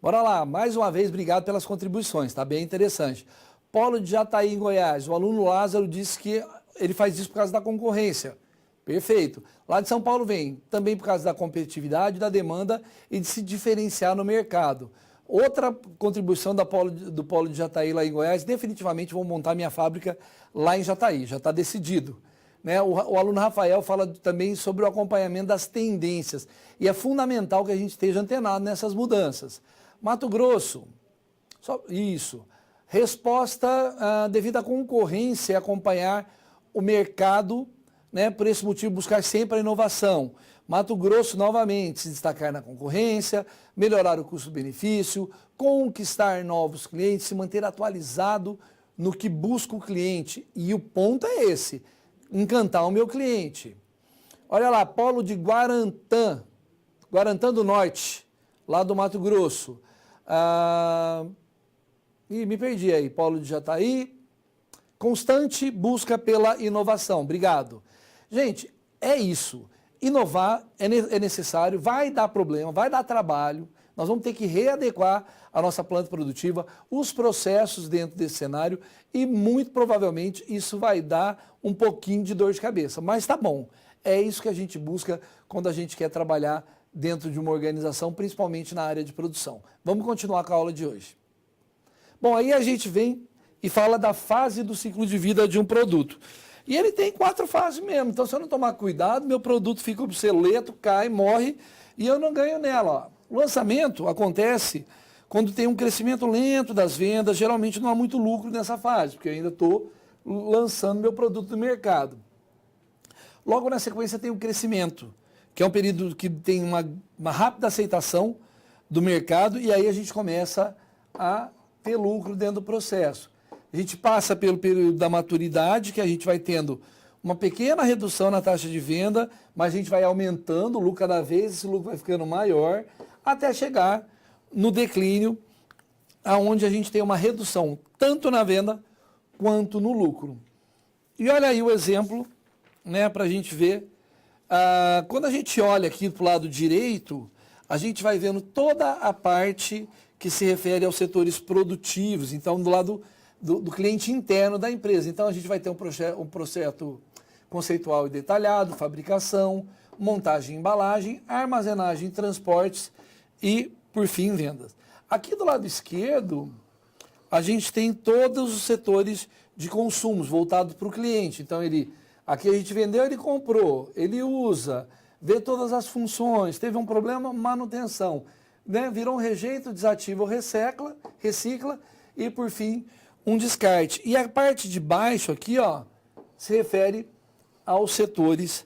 Bora lá, mais uma vez, obrigado pelas contribuições, tá bem interessante. Polo de Jataí, em Goiás, o aluno Lázaro disse que ele faz isso por causa da concorrência. Perfeito. Lá de São Paulo vem também por causa da competitividade, da demanda e de se diferenciar no mercado. Outra contribuição do Polo de Jataí lá em Goiás, definitivamente vou montar minha fábrica lá em Jataí, já está decidido. Né? O aluno Rafael fala também sobre o acompanhamento das tendências e é fundamental que a gente esteja antenado nessas mudanças. Mato Grosso, isso. Resposta devido à concorrência, acompanhar o mercado, né? Por esse motivo buscar sempre a inovação. Mato Grosso, novamente, se destacar na concorrência, melhorar o custo-benefício, conquistar novos clientes, se manter atualizado no que busca o cliente. E o ponto é esse, encantar o meu cliente. Olha lá, Polo de Guarantã, Guarantã do Norte, lá do Mato Grosso. Me perdi aí, Polo de Jataí. Constante busca pela inovação. Obrigado. Gente, é isso. Inovar é necessário, vai dar problema, vai dar trabalho. Nós vamos ter que readequar a nossa planta produtiva, os processos dentro desse cenário e muito provavelmente isso vai dar um pouquinho de dor de cabeça. Mas tá bom, é isso que a gente busca quando a gente quer trabalhar dentro de uma organização, principalmente na área de produção. Vamos continuar com a aula de hoje. Bom, aí a gente vem e fala da fase do ciclo de vida de um produto. E ele tem 4 fases mesmo, então se eu não tomar cuidado, meu produto fica obsoleto, cai, morre e eu não ganho nela. Ó. O lançamento acontece quando tem um crescimento lento das vendas, geralmente não há muito lucro nessa fase, porque eu ainda estou lançando meu produto no mercado. Logo na sequência tem o crescimento, que é um período que tem uma rápida aceitação do mercado e aí a gente começa a ter lucro dentro do processo. A gente passa pelo período da maturidade, que a gente vai tendo uma pequena redução na taxa de venda, mas a gente vai aumentando o lucro cada vez, esse lucro vai ficando maior, até chegar no declínio, onde a gente tem uma redução tanto na venda quanto no lucro. E olha aí o exemplo, né, para a gente ver. Quando a gente olha aqui para o lado direito, a gente vai vendo toda a parte que se refere aos setores produtivos, então do lado do cliente interno da empresa. Então a gente vai ter um processo conceitual e detalhado, fabricação, montagem e embalagem, armazenagem, transportes e, por fim, vendas. Aqui do lado esquerdo, a gente tem todos os setores de consumos voltados para o cliente. Então aqui a gente vendeu, ele comprou, ele usa, vê todas as funções, teve um problema, manutenção, né? Virou um rejeito, desativa ou recicla e, por fim, um descarte. E a parte de baixo aqui, ó, se refere aos setores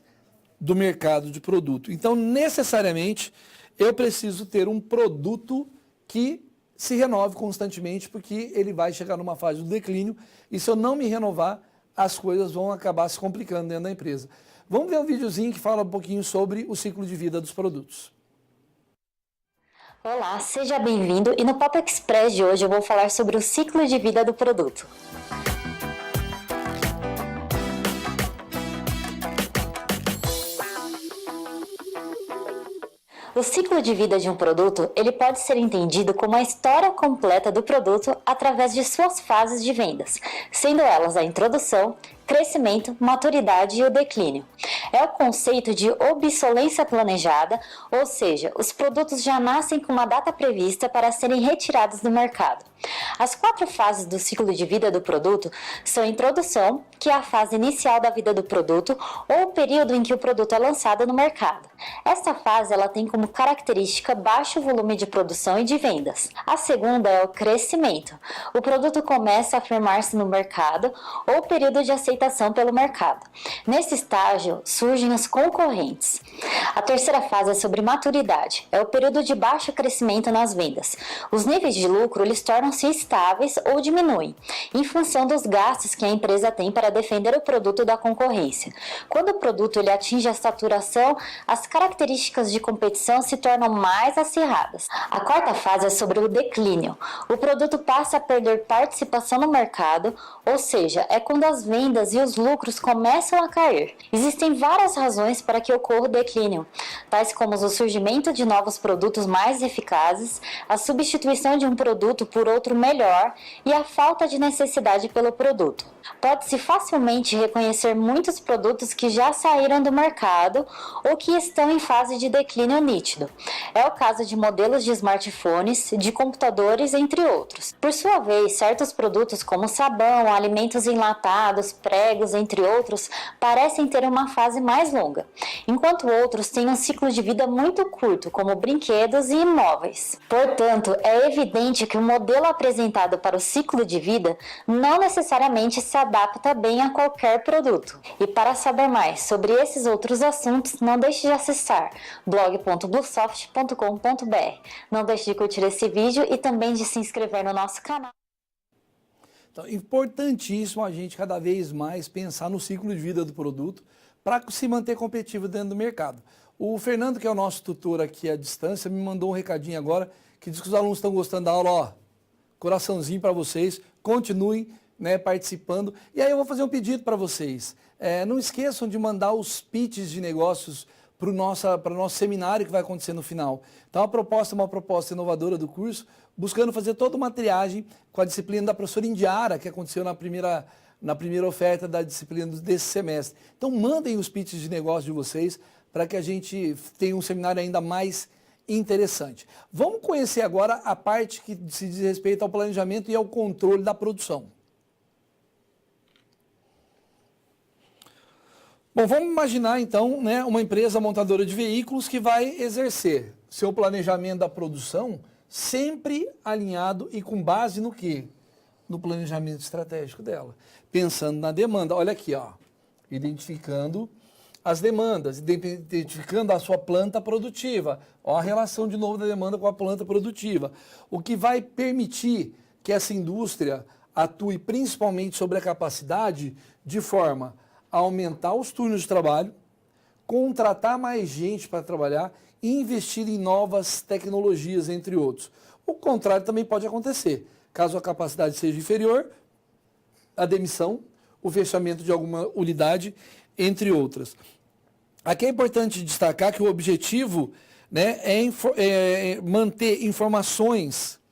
do mercado de produto. Então, necessariamente, eu preciso ter um produto que se renove constantemente, porque ele vai chegar numa fase do declínio e se eu não me renovar, as coisas vão acabar se complicando dentro da empresa. Vamos ver um videozinho que fala um pouquinho sobre o ciclo de vida dos produtos. Olá, seja bem-vindo e no Papo Express de hoje eu vou falar sobre o ciclo de vida do produto. O ciclo de vida de um produto, ele pode ser entendido como a história completa do produto através de suas fases de vendas, sendo elas a introdução, crescimento, maturidade e o declínio. É o conceito de obsolescência planejada, ou seja, os produtos já nascem com uma data prevista para serem retirados do mercado. As 4 fases do ciclo de vida do produto são a introdução, que é a fase inicial da vida do produto, ou o período em que o produto é lançado no mercado. Esta fase ela tem como característica baixo volume de produção e de vendas. A segunda é o crescimento. O produto começa a afirmar-se no mercado ou período de aceitação pelo mercado. Nesse estágio surgem os concorrentes. A terceira fase é sobre maturidade. É o período de baixo crescimento nas vendas. Os níveis de lucro eles tornam-se estáveis ou diminuem, em função dos gastos que a empresa tem para defender o produto da concorrência. Quando o produto ele atinge a saturação, as características de competição se tornam mais acirradas. A quarta fase é sobre o declínio. O produto passa a perder participação no mercado, ou seja, é quando as vendas e os lucros começam a cair. Existem vários várias razões para que ocorra o declínio, tais como o surgimento de novos produtos mais eficazes, a substituição de um produto por outro melhor e a falta de necessidade pelo produto. Pode-se facilmente reconhecer muitos produtos que já saíram do mercado ou que estão em fase de declínio nítido. É o caso de modelos de smartphones, de computadores, entre outros. Por sua vez, certos produtos como sabão, alimentos enlatados, pregos, entre outros, parecem ter uma fase mais longa, enquanto outros têm um ciclo de vida muito curto, como brinquedos e imóveis. Portanto, é evidente que o modelo apresentado para o ciclo de vida não necessariamente se adapta bem a qualquer produto. E para saber mais sobre esses outros assuntos, não deixe de acessar blog.bluesoft.com.br. Não deixe de curtir esse vídeo e também de se inscrever no nosso canal. Então, importantíssimo a gente cada vez mais pensar no ciclo de vida do produto para se manter competitivo dentro do mercado. O Fernando, que é o nosso tutor aqui à distância, me mandou um recadinho agora que diz que os alunos estão gostando da aula. Ó, coraçãozinho para vocês, continuem, né, participando. E aí eu vou fazer um pedido para vocês. Não esqueçam de mandar os pitches de negócios para o nosso seminário que vai acontecer no final. Então a proposta é uma proposta inovadora do curso, buscando fazer toda uma triagem com a disciplina da professora Indiara, que aconteceu na primeira oferta da disciplina desse semestre. Então mandem os pitches de negócio de vocês para que a gente tenha um seminário ainda mais interessante. Vamos conhecer agora a parte que se diz respeito ao planejamento e ao controle da produção. Bom, vamos imaginar então, né, uma empresa montadora de veículos que vai exercer seu planejamento da produção sempre alinhado e com base no quê? No planejamento estratégico dela. Pensando na demanda. Olha aqui, ó, identificando as demandas, identificando a sua planta produtiva. Ó, a relação de novo da demanda com a planta produtiva. O que vai permitir que essa indústria atue principalmente sobre a capacidade de forma a aumentar os turnos de trabalho, contratar mais gente para trabalhar e investir em novas tecnologias, entre outros. O contrário também pode acontecer. Caso a capacidade seja inferior, a demissão, o fechamento de alguma unidade, entre outras. Aqui é importante destacar que o objetivo, né, é manter informações,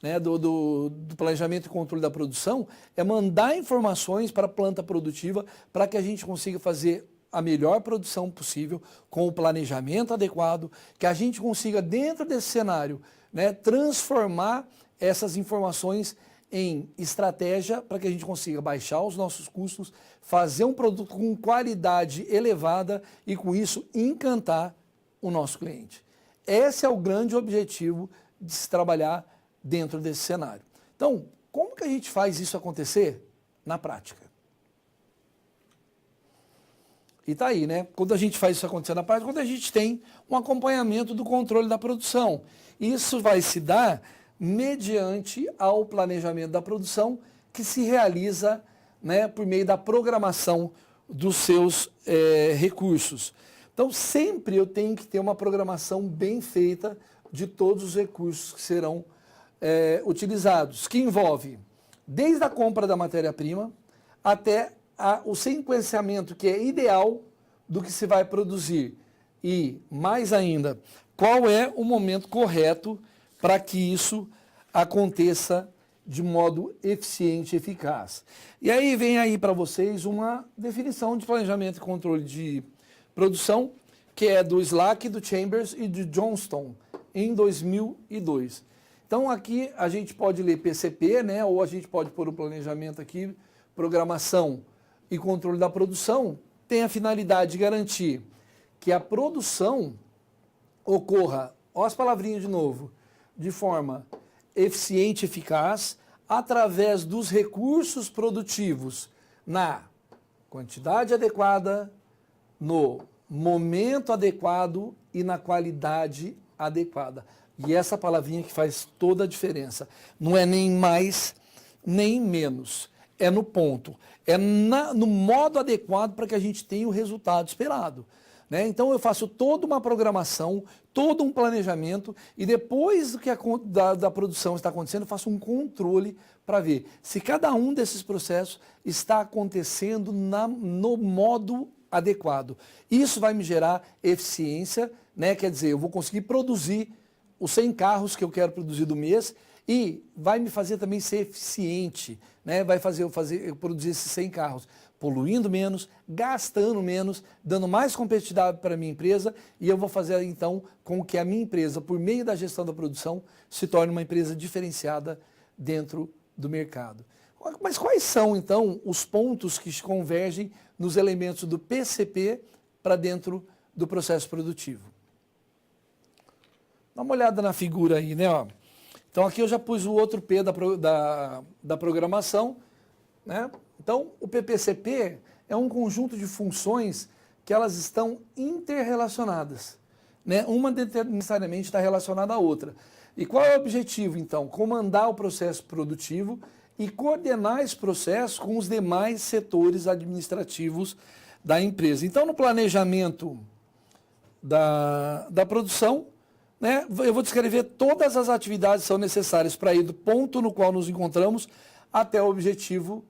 né, do planejamento e controle da produção, é mandar informações para a planta produtiva para que a gente consiga fazer a melhor produção possível, com o planejamento adequado, que a gente consiga, dentro desse cenário, né, transformar essas informações em estratégia para que a gente consiga baixar os nossos custos, fazer um produto com qualidade elevada e, com isso, encantar o nosso cliente. Esse é o grande objetivo de se trabalhar dentro desse cenário. Então, como que a gente faz isso acontecer? Na prática. E tá aí, né? Quando a gente faz isso acontecer na prática, quando a gente tem um acompanhamento do controle da produção. Isso vai se dar mediante ao planejamento da produção que se realiza, né, por meio da programação dos seus recursos. Então, sempre eu tenho que ter uma programação bem feita de todos os recursos que serão utilizados, que envolve desde a compra da matéria-prima até o sequenciamento que é ideal do que se vai produzir e, mais ainda, qual é o momento correto para que isso aconteça de modo eficiente e eficaz. E aí vem aí para vocês uma definição de planejamento e controle de produção, que é do Slack, do Chambers e do Johnston, em 2002. Então aqui a gente pode ler PCP, né, ou a gente pode pôr o planejamento aqui, programação e controle da produção, tem a finalidade de garantir que a produção ocorra, ó as palavrinhas de novo, de forma eficiente e eficaz, através dos recursos produtivos, na quantidade adequada, no momento adequado e na qualidade adequada. E essa palavrinha que faz toda a diferença. Não é nem mais, nem menos. É no ponto. É no modo adequado para que a gente tenha o resultado esperado. Né? Então eu faço toda uma programação, todo um planejamento e depois do que da produção está acontecendo, eu faço um controle para ver se cada um desses processos está acontecendo no modo adequado. Isso vai me gerar eficiência, né? Quer dizer, eu vou conseguir produzir os 100 carros que eu quero produzir do mês e vai me fazer também ser eficiente, né? Vai fazer eu produzir esses 100 carros, poluindo menos, gastando menos, dando mais competitividade para a minha empresa, e eu vou fazer então com que a minha empresa, por meio da gestão da produção, se torne uma empresa diferenciada dentro do mercado. Mas quais são então os pontos que convergem nos elementos do PCP para dentro do processo produtivo? Dá uma olhada na figura aí, né? Ó. Então aqui eu já pus o outro P da programação, né? Então o PPCP é um conjunto de funções que elas estão interrelacionadas, né? Uma necessariamente está relacionada à outra. E qual é o objetivo então? Comandar o processo produtivo e coordenar esse processo com os demais setores administrativos da empresa. Então no planejamento da produção, né, eu vou descrever todas as atividades que são necessárias para ir do ponto no qual nos encontramos até o objetivo,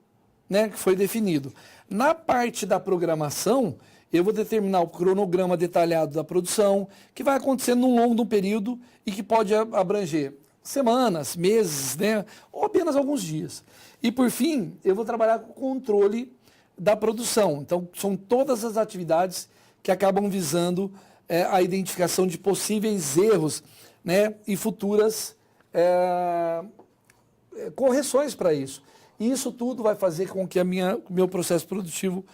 né, que foi definido. Na parte da programação, eu vou determinar o cronograma detalhado da produção, que vai acontecer num longo de um período e que pode abranger semanas, meses, né, ou apenas alguns dias. E por fim, eu vou trabalhar com o controle da produção. Então, são todas as atividades que acabam visando a identificação de possíveis erros, né, e futuras correções para isso. E isso tudo vai fazer com que o meu processo produtivo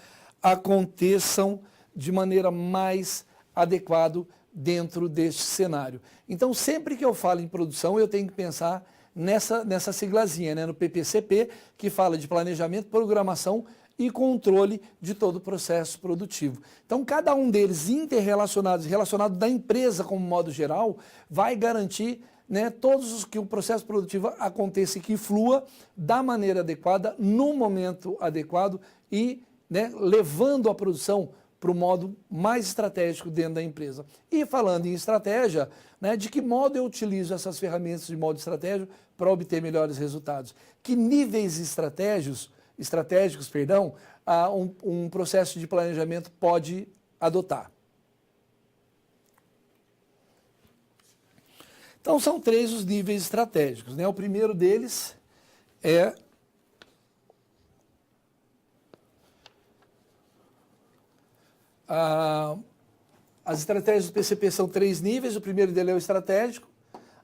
aconteçam de maneira mais adequada dentro deste cenário. Então, sempre que eu falo em produção, eu tenho que pensar nessa siglazinha, né, no PPCP, que fala de planejamento, programação e controle de todo o processo produtivo. Então, cada um deles interrelacionados, relacionado da empresa como modo geral, vai garantir, né, que o processo produtivo aconteça e que flua da maneira adequada, no momento adequado e, né, levando a produção para o modo mais estratégico dentro da empresa. E falando em estratégia, né, de que modo eu utilizo essas ferramentas de modo estratégico para obter melhores resultados? Que níveis estratégicos, um processo de planejamento pode adotar? Então, são 3 os níveis estratégicos, né? O primeiro deles é as estratégias do PCP são 3 níveis. O primeiro dele é o estratégico,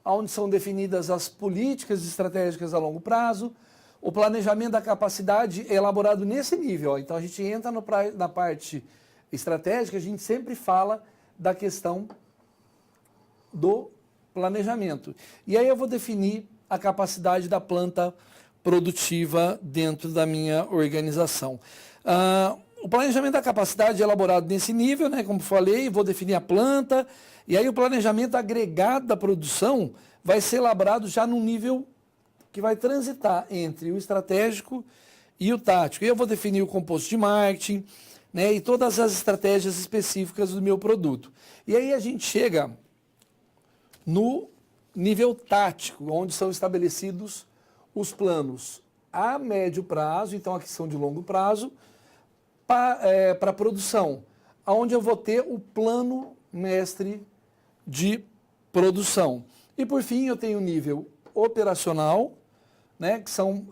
onde são definidas as políticas estratégicas a longo prazo. O planejamento da capacidade é elaborado nesse nível. Ó. Então, a gente entra na parte estratégica, a gente sempre fala da questão do planejamento. E aí eu vou definir a capacidade da planta produtiva dentro da minha organização. O planejamento da capacidade é elaborado nesse nível, né, como falei, vou definir a planta, e aí o planejamento agregado da produção vai ser elaborado já no nível que vai transitar entre o estratégico e o tático. E eu vou definir o composto de marketing, né, e todas as estratégias específicas do meu produto. E aí a gente chega no nível tático, onde são estabelecidos os planos a médio prazo, então aqui são de longo prazo, para a produção, onde eu vou ter o plano mestre de produção. E por fim eu tenho o nível operacional, né, que são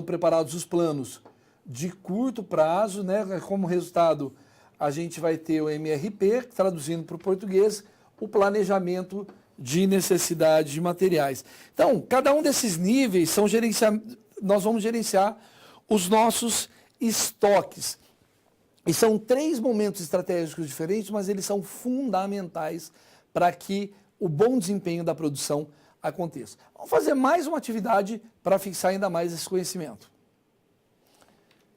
preparados os planos de curto prazo, né, como resultado a gente vai ter o MRP, traduzindo para o português, o planejamento de necessidade de materiais. Então, cada um desses níveis nós vamos gerenciar os nossos estoques. E são 3 momentos estratégicos diferentes, mas eles são fundamentais para que o bom desempenho da produção aconteça. Vamos fazer mais uma atividade para fixar ainda mais esse conhecimento.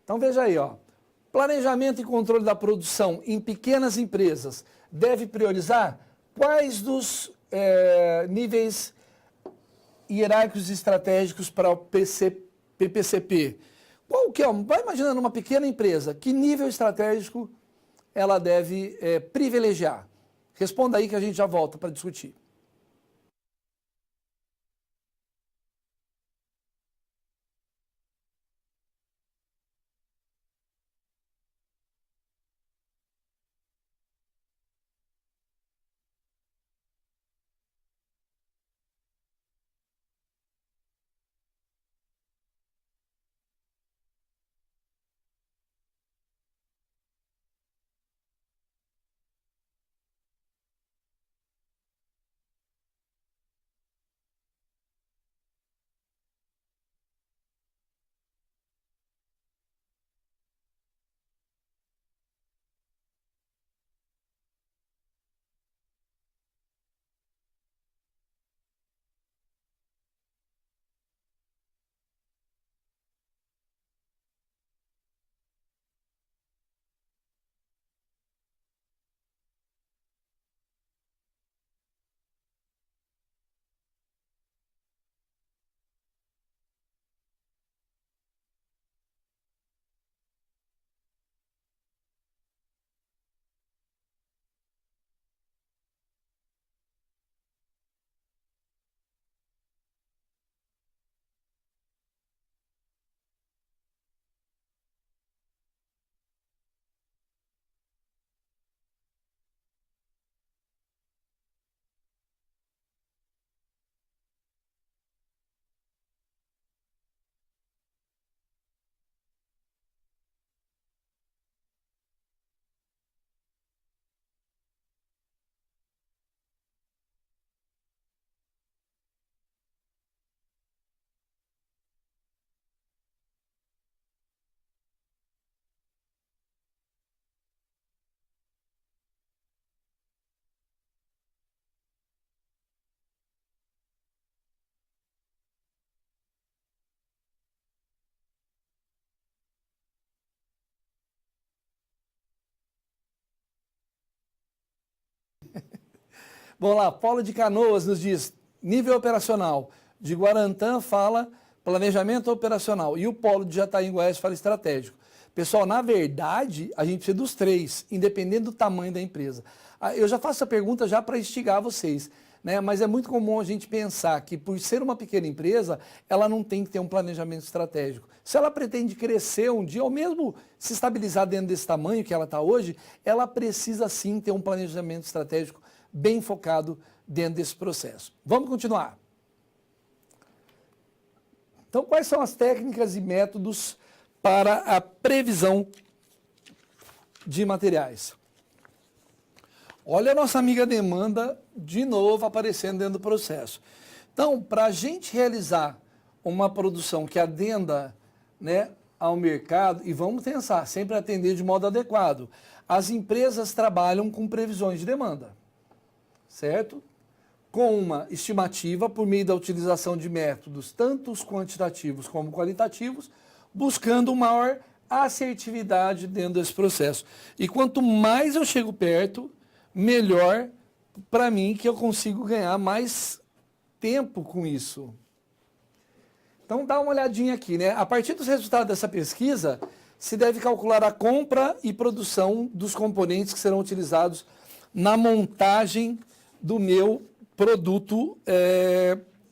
Então veja aí, ó. Planejamento e controle da produção em pequenas empresas deve priorizar quais dos níveis hierárquicos estratégicos para o PPCP? Qual que é? Vai imaginando uma pequena empresa, que nível estratégico ela deve privilegiar? Responda aí que a gente já volta para discutir. Vamos lá, Paulo de Canoas nos diz, nível operacional. De Guarantã fala planejamento operacional. E o Polo de Jataí, em Goiás, fala estratégico. Pessoal, na verdade, a gente precisa dos três, independente do tamanho da empresa. Eu já faço essa pergunta já para instigar vocês, né? Mas é muito comum a gente pensar que, por ser uma pequena empresa, ela não tem que ter um planejamento estratégico. Se ela pretende crescer um dia, ou mesmo se estabilizar dentro desse tamanho que ela está hoje, ela precisa sim ter um planejamento estratégico bem focado dentro desse processo. Vamos continuar. Então, quais são as técnicas e métodos para a previsão de materiais? Olha a nossa amiga demanda de novo aparecendo dentro do processo. Então, para a gente realizar uma produção que atenda, né, ao mercado, e vamos pensar, sempre atender de modo adequado, as empresas trabalham com previsões de demanda, certo? Com uma estimativa por meio da utilização de métodos, tanto os quantitativos como qualitativos, buscando maior assertividade dentro desse processo. E quanto mais eu chego perto, melhor para mim, que eu consigo ganhar mais tempo com isso. Então dá uma olhadinha aqui, né? A partir dos resultados dessa pesquisa, se deve calcular a compra e produção dos componentes que serão utilizados na montagem do meu produto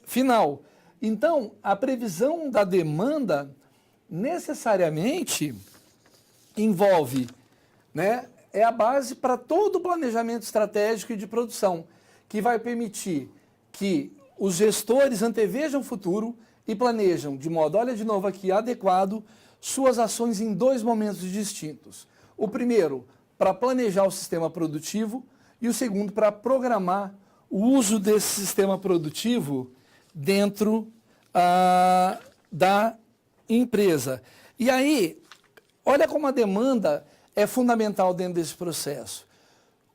final. Então, a previsão da demanda necessariamente envolve, né, é a base para todo o planejamento estratégico e de produção, que vai permitir que os gestores antevejam o futuro e planejam de modo, olha de novo aqui, adequado, suas ações em dois momentos distintos. O primeiro, para planejar o sistema produtivo, e o segundo, para programar o uso desse sistema produtivo dentro da empresa. E aí, olha como a demanda é fundamental dentro desse processo.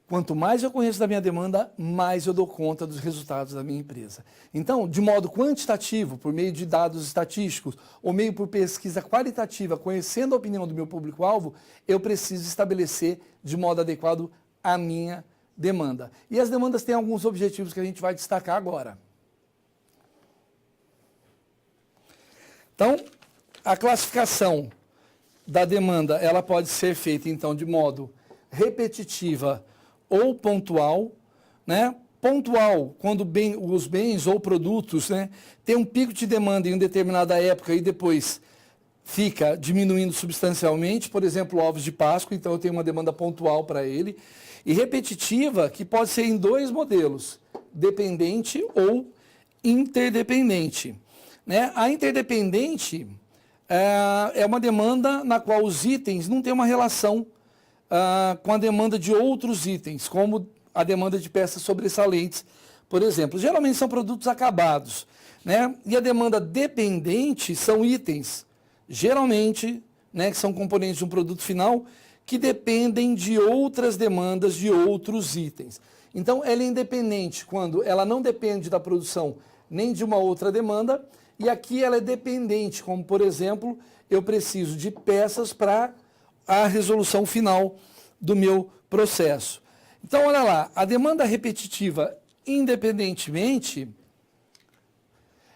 Quanto mais eu conheço da minha demanda, mais eu dou conta dos resultados da minha empresa. Então, de modo quantitativo, por meio de dados estatísticos, ou meio por pesquisa qualitativa, conhecendo a opinião do meu público-alvo, eu preciso estabelecer de modo adequado a minha demanda. E as demandas têm alguns objetivos que a gente vai destacar agora. Então, a classificação da demanda, ela pode ser feita, então, de modo repetitiva ou pontual, né? Pontual, quando os bens ou produtos, né, têm um pico de demanda em uma determinada época e depois fica diminuindo substancialmente, por exemplo, ovos de Páscoa, então eu tenho uma demanda pontual para ele. E repetitiva, que pode ser em dois modelos, dependente ou interdependente. Né? A interdependente é uma demanda na qual os itens não têm uma relação com a demanda de outros itens, como a demanda de peças sobressalentes, por exemplo. Geralmente são produtos acabados, né? E a demanda dependente são itens, geralmente, né, que são componentes de um produto final, que dependem de outras demandas de outros itens. Então, ela é independente quando ela não depende da produção nem de uma outra demanda, e aqui ela é dependente, como, por exemplo, eu preciso de peças para a resolução final do meu processo. Então, olha lá, a demanda repetitiva, independentemente,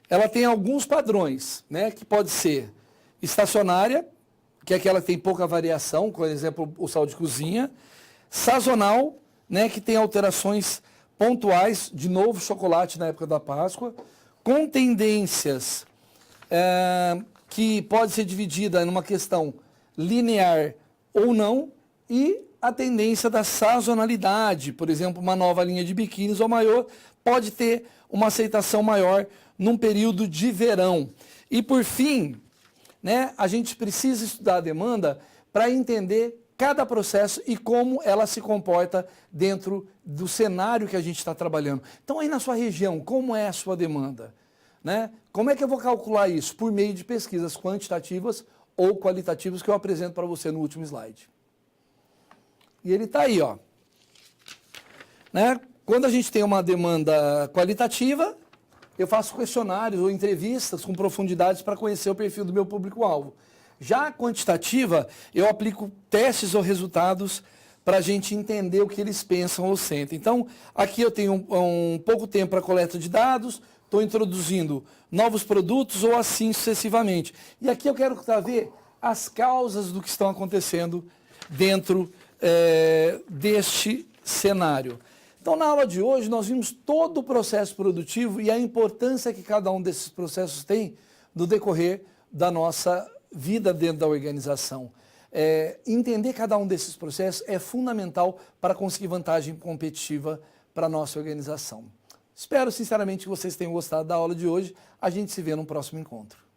ela tem alguns padrões, né, que pode ser estacionária, que é aquela que tem pouca variação, por exemplo, o sal de cozinha, sazonal, né, que tem alterações pontuais, de novo chocolate na época da Páscoa, com tendências que pode ser dividida numa questão linear ou não, e a tendência da sazonalidade, por exemplo, uma nova linha de biquínis ou maiô pode ter uma aceitação maior num período de verão. E por fim, né, a gente precisa estudar a demanda para entender cada processo e como ela se comporta dentro do cenário que a gente está trabalhando. Então, aí na sua região, como é a sua demanda? Né? Como é que eu vou calcular isso? Por meio de pesquisas quantitativas ou qualitativas que eu apresento para você no último slide. E ele está aí, ó. Né? Quando a gente tem uma demanda qualitativa, eu faço questionários ou entrevistas com profundidades para conhecer o perfil do meu público-alvo. Já a quantitativa, eu aplico testes ou resultados para a gente entender o que eles pensam ou sentem. Então, aqui eu tenho um pouco tempo para coleta de dados, estou introduzindo novos produtos ou assim sucessivamente. E aqui eu quero ver as causas do que estão acontecendo dentro deste cenário. Então, na aula de hoje, nós vimos todo o processo produtivo e a importância que cada um desses processos tem no decorrer da nossa vida dentro da organização. Entender cada um desses processos é fundamental para conseguir vantagem competitiva para a nossa organização. Espero sinceramente que vocês tenham gostado da aula de hoje. A gente se vê no próximo encontro.